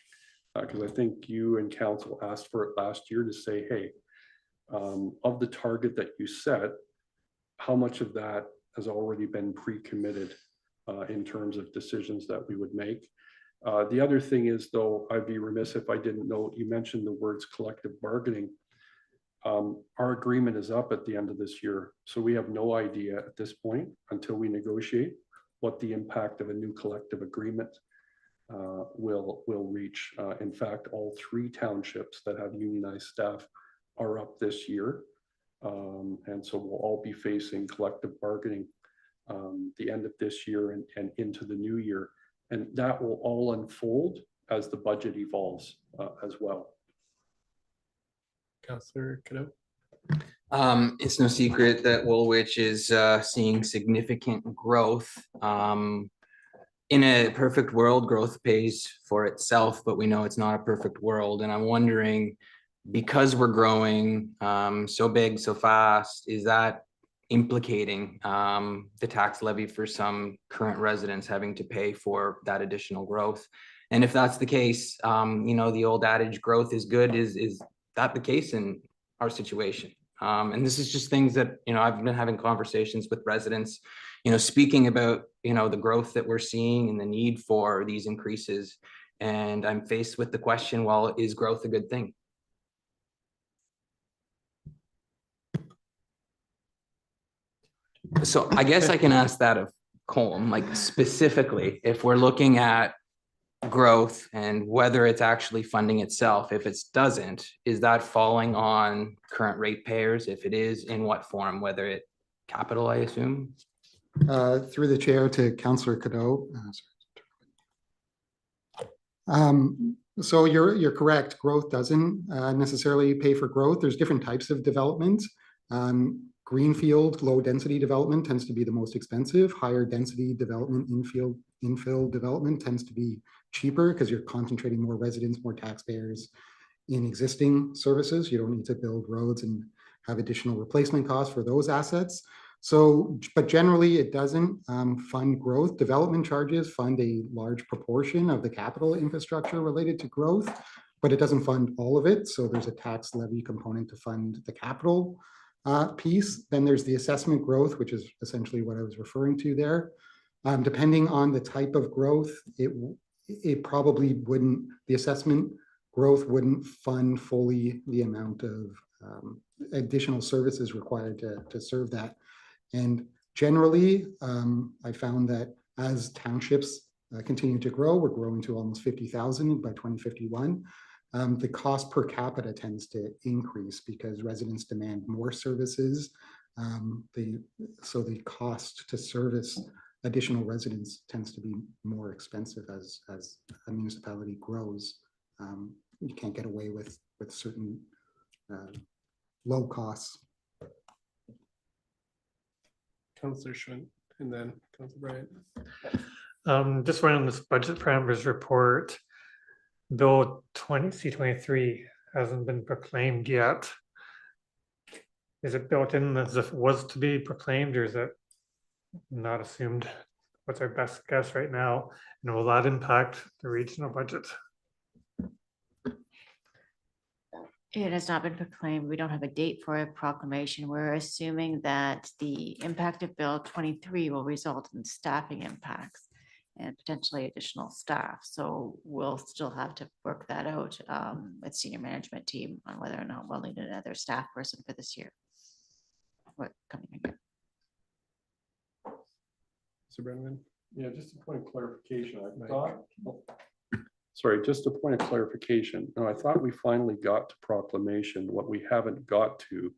because I think you and council asked for it last year to say, hey, of the target that you set, how much of that has already been pre-committed in terms of decisions that we would make. The other thing is, though, I'd be remiss if I didn't note, you mentioned the words collective bargaining. Our agreement is up at the end of this year, so we have no idea at this point until we negotiate what the impact of a new collective agreement will reach. In fact, all 3 townships that have unionized staff are up this year. And so we'll all be facing collective bargaining the end of this year and into the new year. And that will all unfold as the budget evolves as well. Councillor Cadeau. It's no secret that Woolwich is seeing significant growth. In a perfect world, growth pays for itself, but we know it's not a perfect world. And I'm wondering, because we're growing so big, so fast, is that implicating the tax levy for some current residents having to pay for that additional growth? And if that's the case, you know, the old adage, growth is good, is that the case in our situation? And this is just things that, you know, I've been having conversations with residents, you know, speaking about, you know, the growth that we're seeing and the need for these increases. And I'm faced with the question, well, is growth a good thing? So I guess I can ask that of Colm, like specifically, if we're looking at growth and whether it's actually funding itself, if it doesn't, is that falling on current ratepayers? If it is, in what form, whether it capital, I assume? Through the chair to Councillor Cadeau. So you're correct. Growth doesn't necessarily pay for growth. There's different types of development. Greenfield, low density development tends to be the most expensive. Higher density development, infill development tends to be cheaper because you're concentrating more residents, more taxpayers in existing services. You don't need to build roads and have additional replacement costs for those assets. So, but generally it doesn't fund growth. Development charges fund a large proportion of the capital infrastructure related to growth, but it doesn't fund all of it. So there's a tax levy component to fund the capital piece. Then there's the assessment growth, which is essentially what I was referring to there. Depending on the type of growth, it probably wouldn't, the assessment growth wouldn't fund fully the amount of additional services required to serve that. And generally, I found that as townships continue to grow, we're growing to almost 50,000 by 2051. The cost per capita tends to increase because residents demand more services. So the cost to service additional residents tends to be more expensive as a municipality grows. You can't get away with certain low costs. Councillor Schwinn, and then Councillor Bryant. Just running this budget parameters report, Bill C-23 hasn't been proclaimed yet. Is it built in as if it was to be proclaimed, or is it not assumed? What's our best guess right now? And will that impact the regional budget? It has not been proclaimed. We don't have a date for a proclamation. We're assuming that the impact of Bill 23 will result in staffing impacts and potentially additional staff. So we'll still have to work that out with senior management team on whether or not we'll need another staff person for this year. What coming year. Mr. Brennan. Yeah, just a point of clarification. I thought, sorry, just a point of clarification. No, I thought we finally got to proclamation. What we haven't got to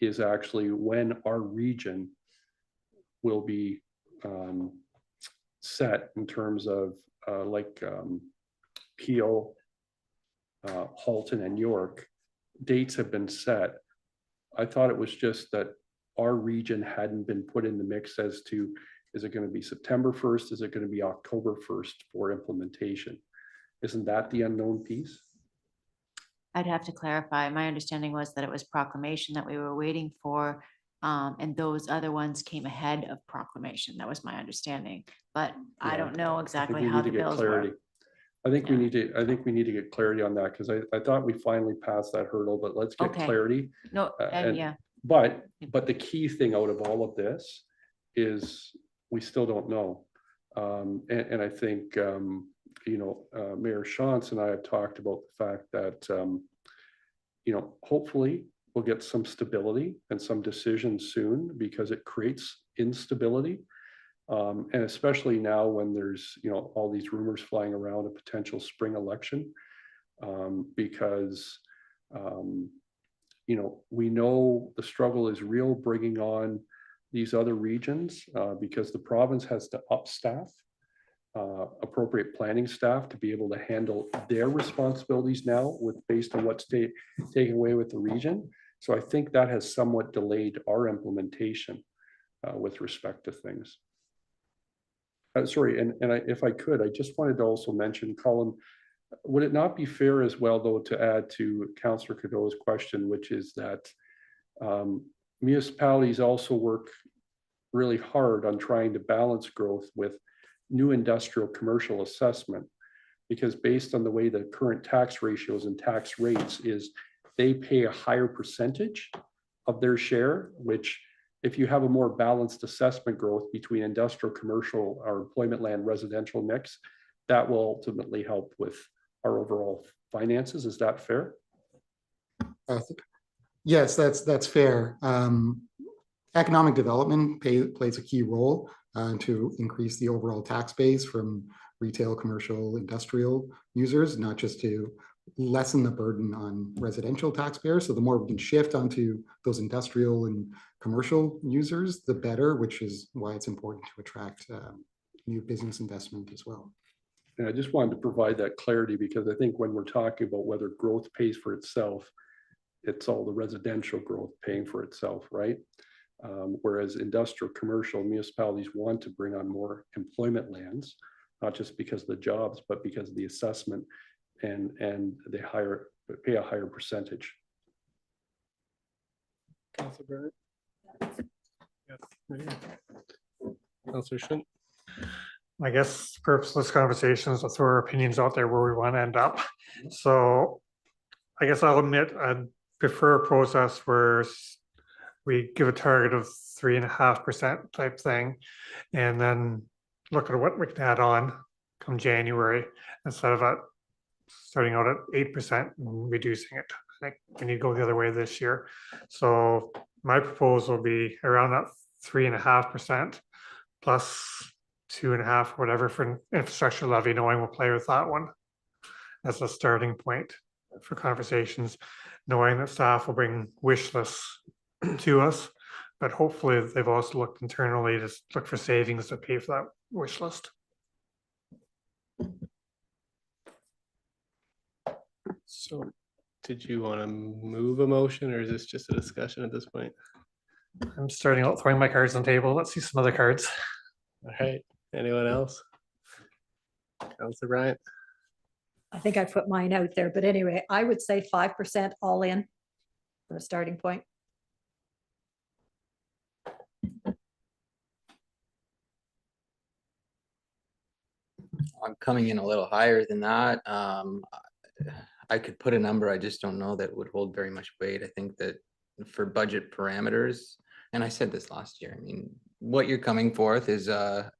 is actually when our region will be set in terms of Peel, Halton and York. Dates have been set. I thought it was just that our region hadn't been put in the mix as to, is it going to be September 1st? Is it going to be October 1st for implementation? Isn't that the unknown piece? I'd have to clarify. My understanding was that it was proclamation that we were waiting for, and those other ones came ahead of proclamation. That was my understanding, but I don't know exactly how the bills work. I think we need to get clarity on that, because I thought we finally passed that hurdle, but let's get clarity. No, yeah. But the key thing out of all of this is we still don't know. And I think Mayor Shantz and I have talked about the fact that, hopefully we'll get some stability and some decisions soon, because it creates instability. And especially now when there's, all these rumors flying around a potential spring election, because, we know the struggle is real bringing on these other regions, because the province has to up staff, appropriate planning staff to be able to handle their responsibilities now based on what's taken away with the region. So I think that has somewhat delayed our implementation with respect to things. Sorry, and if I could, I just wanted to also mention, Colin, would it not be fair as well, though, to add to Councillor Cadeau's question, which is that municipalities also work really hard on trying to balance growth with new industrial commercial assessment, because based on the way the current tax ratios and tax rates is, they pay a higher percentage of their share, which if you have a more balanced assessment growth between industrial, commercial, or employment land residential mix, that will ultimately help with our overall finances. Is that fair? Yes, that's fair. Economic development plays a key role to increase the overall tax base from retail, commercial, industrial users, not just to lessen the burden on residential taxpayers. So the more we can shift onto those industrial and commercial users, the better, which is why it's important to attract new business investment as well. And I just wanted to provide that clarity, because I think when we're talking about whether growth pays for itself, it's all the residential growth paying for itself, right? Whereas industrial, commercial municipalities want to bring on more employment lands, not just because of the jobs, but because of the assessment, and they pay a higher percentage. Councillor Bennett? Councillor Shunt? I guess the purpose of this conversation is to throw our opinions out there where we want to end up. So I guess I'll admit I'd prefer a process where we give a target of 3.5% type thing, and then look at what we can add on come January, instead of starting out at 8% and reducing it. I think we need to go the other way this year. So my proposal will be around that 3.5% plus 2.5, whatever, for infrastructure levy, knowing we'll play with that one as a starting point for conversations, knowing that staff will bring wish lists to us, but hopefully they've also looked internally to look for savings to pay for that wish list. So did you want to move a motion, or is this just a discussion at this point? I'm starting out throwing my cards on the table. Let's see some other cards. All right. Anyone else? Councillor Bryant? I think I put mine out there, but anyway, I would say 5% all in for a starting point. I'm coming in a little higher than that. I could put a number, I just don't know that would hold very much weight. I think that for budget parameters, and I said this last year, I mean, what you're coming forth is a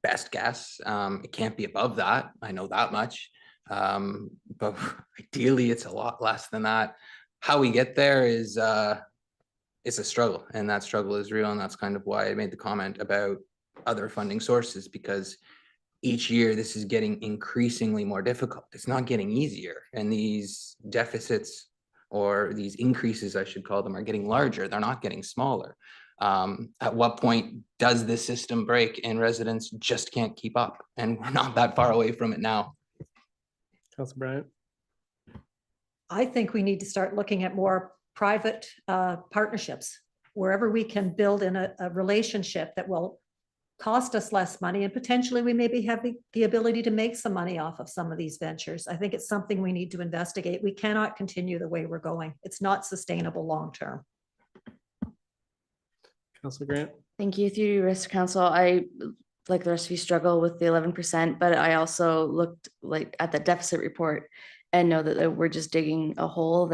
best guess. It can't be above that. I know that much. But ideally it's a lot less than that. How we get there is it's a struggle, and that struggle is real. And that's kind of why I made the comment about other funding sources, because each year this is getting increasingly more difficult. It's not getting easier. And these deficits, or these increases, I should call them, are getting larger. They're not getting smaller. At what point does this system break and residents just can't keep up? And we're not that far away from it now. Councillor Bryant? I think we need to start looking at more private partnerships, wherever we can build in a relationship that will cost us less money, and potentially we maybe have the ability to make some money off of some of these ventures. I think it's something we need to investigate. We cannot continue the way we're going. It's not sustainable long-term. Councillor Grant? Thank you. Through your risk council, I, like the rest of you, struggle with the 11%, but I also looked at the deficit report and know that we're just digging a hole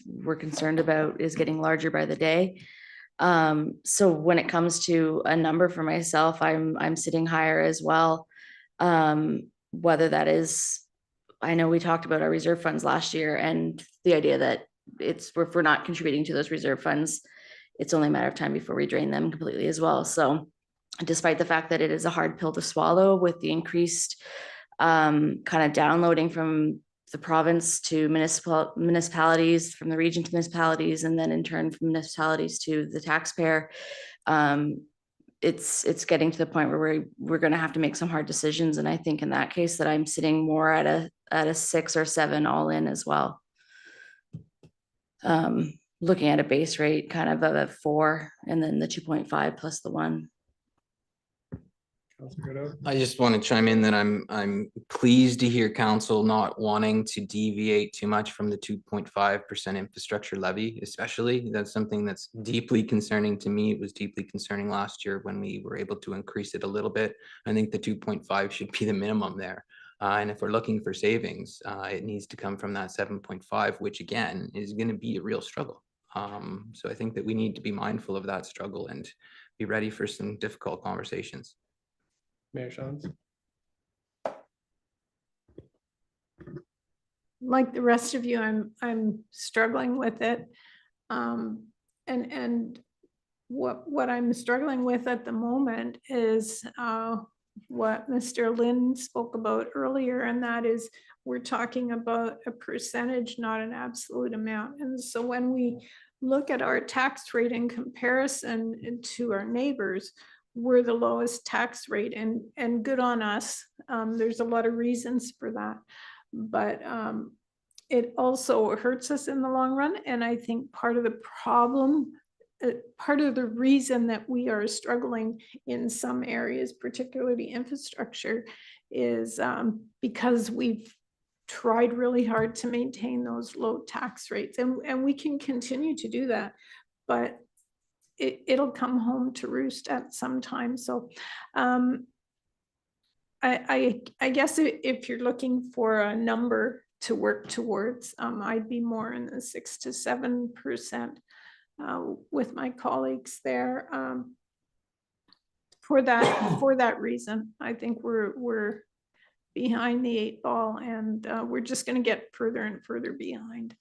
we're concerned about is getting larger by the day. So when it comes to a number for myself, I'm sitting higher as well. whether that is, I know we talked about our reserve funds last year and the idea that if we're not contributing to those reserve funds, it's only a matter of time before we drain them completely as well. So despite the fact that it is a hard pill to swallow with the increased kind of downloading from the province to municipalities, from the region to municipalities, and then in turn from municipalities to the taxpayer, it's getting to the point where we're going to have to make some hard decisions. And I think in that case that I'm sitting more at a 6 or 7 all in as well. Looking at a base rate kind of a 4 and then the 2.5 plus the 1. I just want to chime in that I'm pleased to hear council not wanting to deviate too much from the 2.5% infrastructure levy, especially. That's something that's deeply concerning to me. It was deeply concerning last year when we were able to increase it a little bit. I think the 2.5 should be the minimum there. And if we're looking for savings, it needs to come from that 7.5, which again is going to be a real struggle. So I think that we need to be mindful of that struggle and be ready for some difficult conversations. Mayor Shawns. Like the rest of you, I'm struggling with it. And what I'm struggling with at the moment is what Mr. Lynn spoke about earlier, and that is we're talking about a percentage, not an absolute amount. And so when we look at our tax rate in comparison to our neighbors, we're the lowest tax rate, and good on us. There's a lot of reasons for that, but it also hurts us in the long run. And I think part of the problem, part of the reason that we are struggling in some areas, particularly infrastructure, is because we've tried really hard to maintain those low tax rates, and we can continue to do that, but it'll come home to roost at some time. So I guess if you're looking for a number to work towards, I'd be more in the 6 to 7% with my colleagues there. For that reason, I think we're behind the 8 ball, and we're just going to get further and further behind.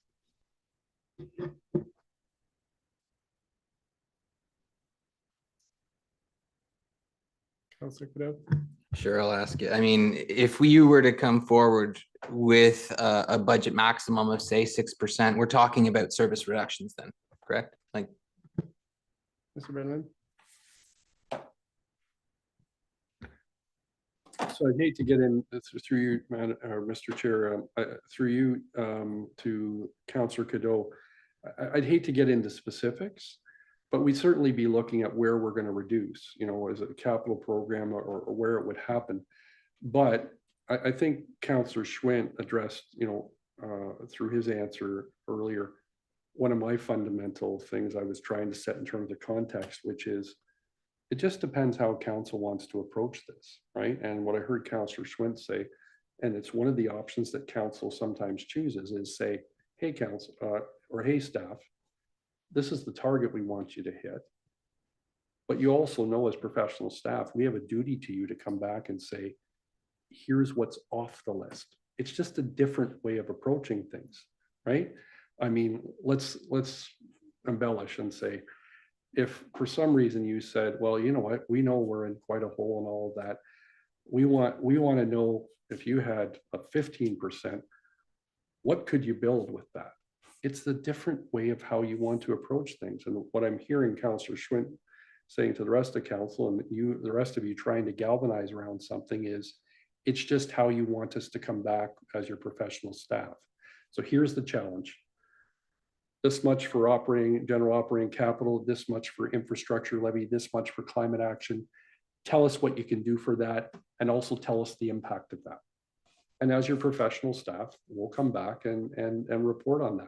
Sure, I'll ask you. I mean, if we were to come forward with a budget maximum of say 6%, we're talking about service reductions then, correct? Like, Mr. Brennan. So I'd hate to get in through you, Mr. Chair, through you to Councillor Cadeau. I'd hate to get into specifics, but we'd certainly be looking at where we're going to reduce, you know, is it a capital program or where it would happen. But I think Councillor Schwint addressed, you know, through his answer earlier, one of my fundamental things I was trying to set in terms of context, which is it just depends how council wants to approach this, right? And what I heard Councillor Schwint say, and it's one of the options that council sometimes chooses, is say, hey, council, or hey, staff, this is the target we want you to hit. But you also know as professional staff, we have a duty to you to come back and say, here's what's off the list. It's just a different way of approaching things, right? I mean, let's embellish and say, if for some reason you said, well, you know what, we know we're in quite a hole and all of that. We want to know if you had a 15%, what could you build with that? It's the different way of how you want to approach things. And what I'm hearing Councillor Schwint saying to the rest of council and you, the rest of you trying to galvanize around something is, it's just how you want us to come back as your professional staff. So here's the challenge. This much for general operating capital, this much for infrastructure levy, this much for climate action. Tell us what you can do for that, and also tell us the impact of that. And as your professional staff, we'll come back and report on that.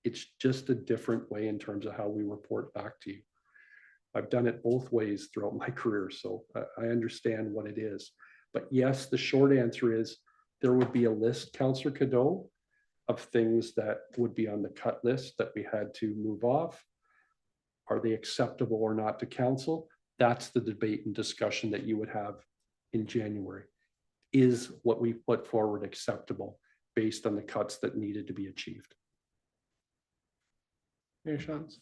It's just a different way in terms of how we report back to you. I've done it both ways throughout my career, so I understand what it is. But yes, the short answer is there would be a list, Councillor Cadeau, of things that would be on the cut list that we had to move off. Are they acceptable or not to council? That's the debate and discussion that you would have in January. is what we put forward acceptable based on the cuts that needed to be achieved. Mayor Shantz?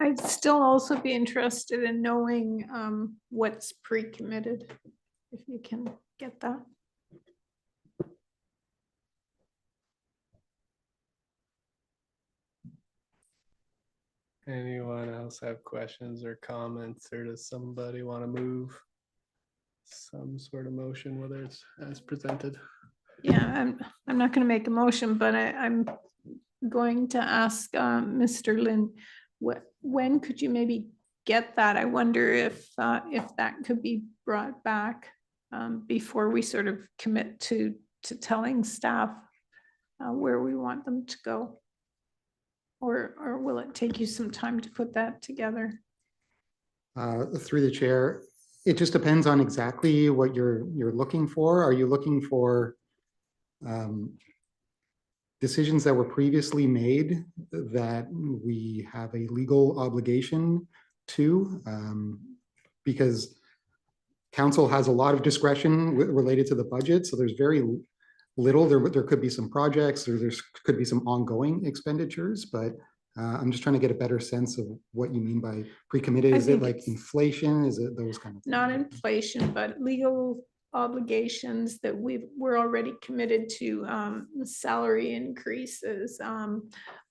I'd still also be interested in knowing what's pre-committed, if you can get that. Anyone else have questions or comments, or does somebody want to move some sort of motion, whether it's as presented? Yeah, I'm not going to make a motion, but I'm going to ask Mr. Lynn, when could you maybe get that? I wonder if that could be brought back before we sort of commit to telling staff where we want them to go. Or will it take you some time to put that together? Through the chair, it just depends on exactly what you're looking for. Are you looking for decisions that were previously made that we have a legal obligation to? Because council has a lot of discretion related to the budget, so there's very little. There could be some projects, or there could be some ongoing expenditures, but I'm just trying to get a better sense of what you mean by pre-committed. Is it like inflation? Is it those kind of things? Not inflation, but legal obligations that we're already committed to, salary increases,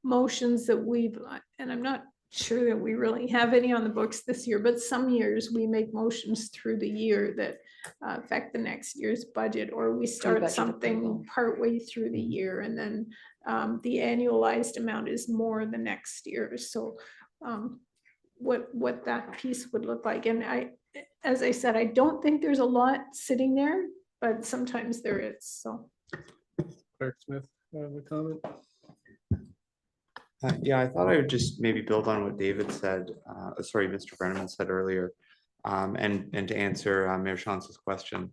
motions that and I'm not sure that we really have any on the books this year, but some years we make motions through the year that affect the next year's budget, or we start Budget something approval. partway through the year and then the annualized amount is more the next year. So what that piece would look like. And as I said, I don't think there's a lot sitting there, but sometimes there is. So Clerk Smith, have a comment? Yeah, I thought I would just maybe build on what David said, sorry, Mr. Brenneman said earlier, and to answer Mayor Shantz's question.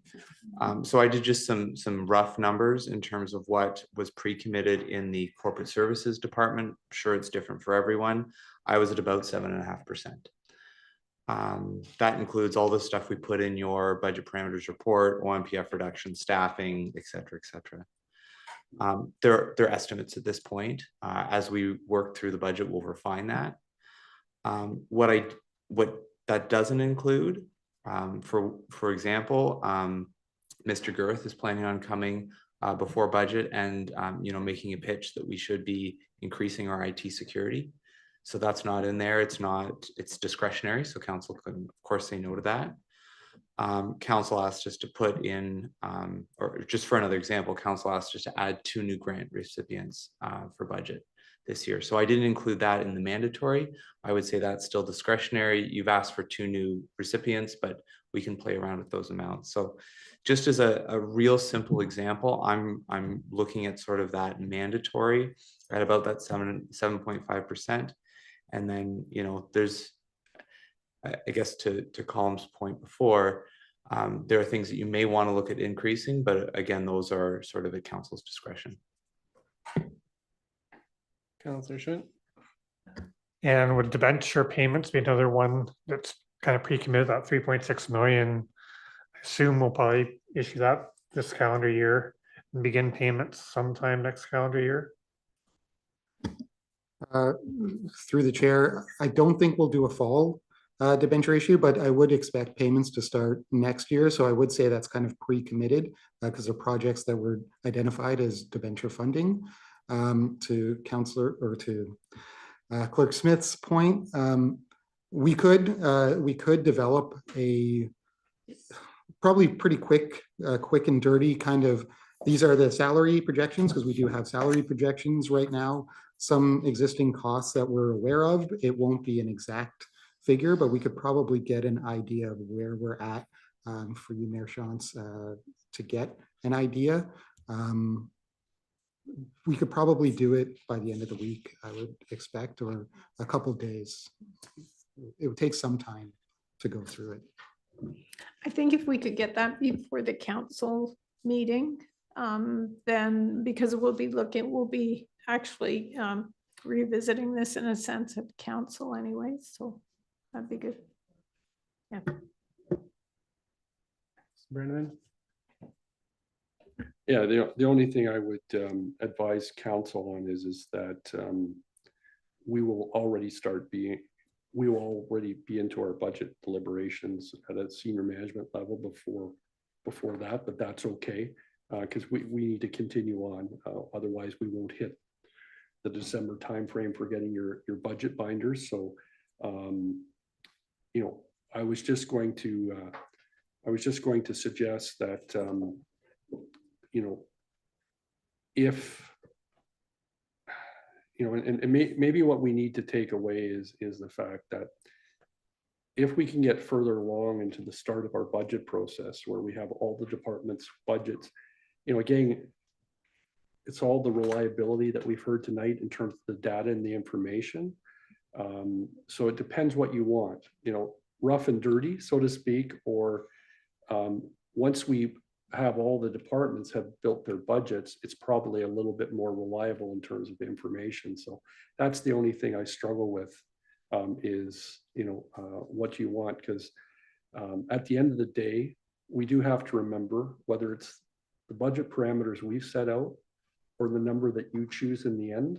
So I did just some rough numbers in terms of what was pre-committed in the corporate services department. I'm sure it's different for everyone. I was at about 7.5%. That includes all the stuff we put in your budget parameters report, OMPF reduction, staffing, et cetera, et cetera. They're estimates at this point. As we work through the budget, we'll refine that. What that doesn't include, for example, Mr. Girth is planning on coming before budget and making a pitch that we should be increasing our IT security. So that's not in there. It's discretionary. So council can of course say no to that. Council asked us to put in, or just for another example, council asked us to add 2 new grant recipients for budget this year. So I didn't include that in the mandatory. I would say that's still discretionary. You've asked for 2 new recipients, but we can play around with those amounts. So just as a real simple example, I'm looking at sort of that mandatory at about that 7.5%. And then, there's, I guess to Colm's point before, there are things that you may want to look at increasing, but again, those are sort of at council's discretion. Councillor Schwinn? And would debenture payments be another one that's kind of pre-committed, that 3.6 million? I assume we'll probably issue that this calendar year and begin payments sometime next calendar year. Through the chair, I don't think we'll do a fall debenture issue, but I would expect payments to start next year. So I would say that's kind of pre-committed because they're projects that were identified as debenture funding. To Councillor or to Clerk Smith's point, we could develop a probably pretty quick and dirty kind of, these are the salary projections, because we do have salary projections right now, some existing costs that we're aware of. It won't be an exact figure, but we could probably get an idea of where we're at for you, Mayor Shantz, to get an idea. We could probably do it by the end of the week, I would expect, or a couple of days. It would take some time to go through it. I think if we could get that before the council meeting, then because we'll be actually revisiting this in a sense at council anyway, so that'd be good. Yeah. Brenneman? Yeah, the only thing I would advise council on is that we will already be into our budget deliberations at a senior management level before that, but that's okay, because we need to continue on. Otherwise, we won't hit the December timeframe for getting your budget binders. So, you know, I was just going to suggest that, you know, if, you know, and maybe what we need to take away is the fact that if we can get further along into the start of our budget process where we have all the departments' budgets, you know, again, it's all the reliability that we've heard tonight in terms of the data and the information. So it depends what you want, you know, rough and dirty, so to speak, or once we have all the departments have built their budgets, it's probably a little bit more reliable in terms of information. So that's the only thing I struggle with is, you know, what you want, because at the end of the day, we do have to remember whether it's the budget parameters we've set out or the number that you choose in the end.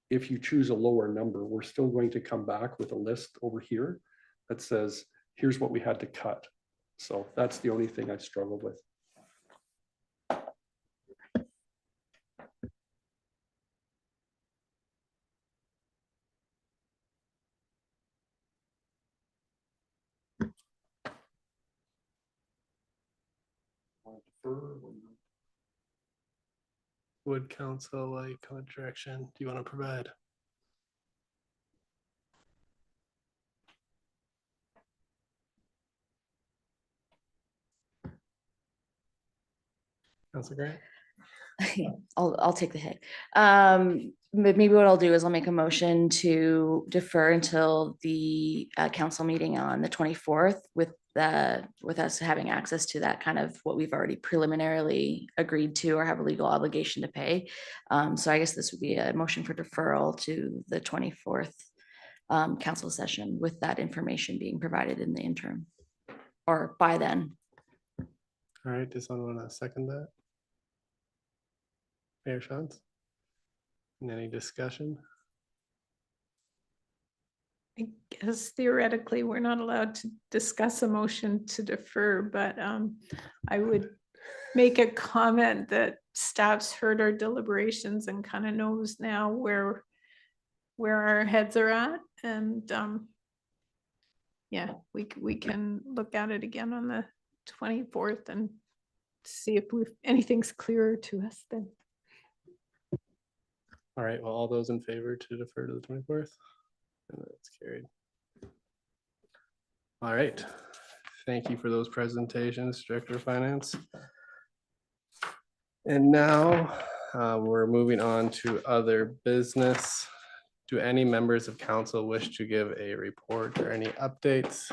If you choose a lower number, we're still going to come back with a list over here that says, here's what we had to cut. So that's the only thing I struggle with. Would council like what direction do you want to provide? Councilor Grant? I'll take the hit. But maybe what I'll do is I'll make a motion to defer until the council meeting on the 24th with us having access to that kind of what we've already preliminarily agreed to or have a legal obligation to pay. So I guess this would be a motion for deferral to the 24th council session with that information being provided in the interim or by then. All right, does someone want to second that? Mayor Shantz? And any discussion? I guess theoretically, we're not allowed to discuss a motion to defer, but I would make a comment that staff's heard our deliberations and kind of knows now where our heads are at. And yeah, we can look at it again on the 24th and see if anything's clearer to us then. All right, well, all those in favor to defer to the 24th? And that's carried. All right, thank you for those presentations, Director of Finance. And now we're moving on to other business. Do any members of council wish to give a report or any updates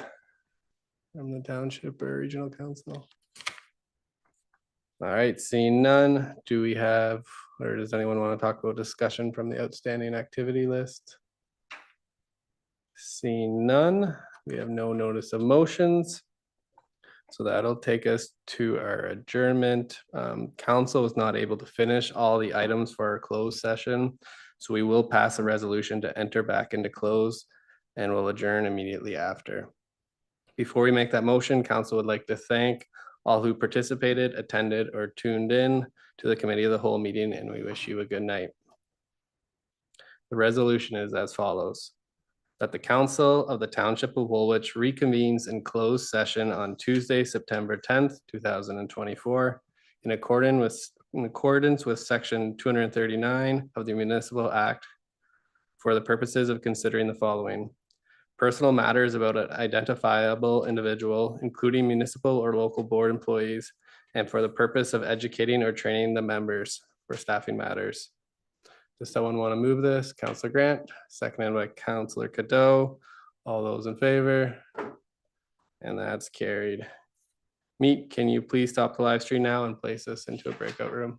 from the township or regional council? All right, seeing none, do we have, or does anyone want to talk about discussion from the outstanding activity list? Seeing none, we have no notice of motions. So that'll take us to our adjournment. Council was not able to finish all the items for our closed session. So we will pass a resolution to enter back into close and we'll adjourn immediately after. Before we make that motion, council would like to thank all who participated, attended, or tuned in to the committee of the whole meeting, and we wish you a good night. The resolution is as follows: that the council of the township of Woolwich reconvenes in closed session on Tuesday, September 10th, 2024, in accordance with section 239 of the Municipal Act for the purposes of considering the following: personal matters about an identifiable individual, including municipal or local board employees, and for the purpose of educating or training the members for staffing matters. Does someone want to move this? Councilor Grant, seconded by Councilor Cadeau. All those in favor? And that's carried. Meet, can you please stop the live stream now and place us into a breakout room?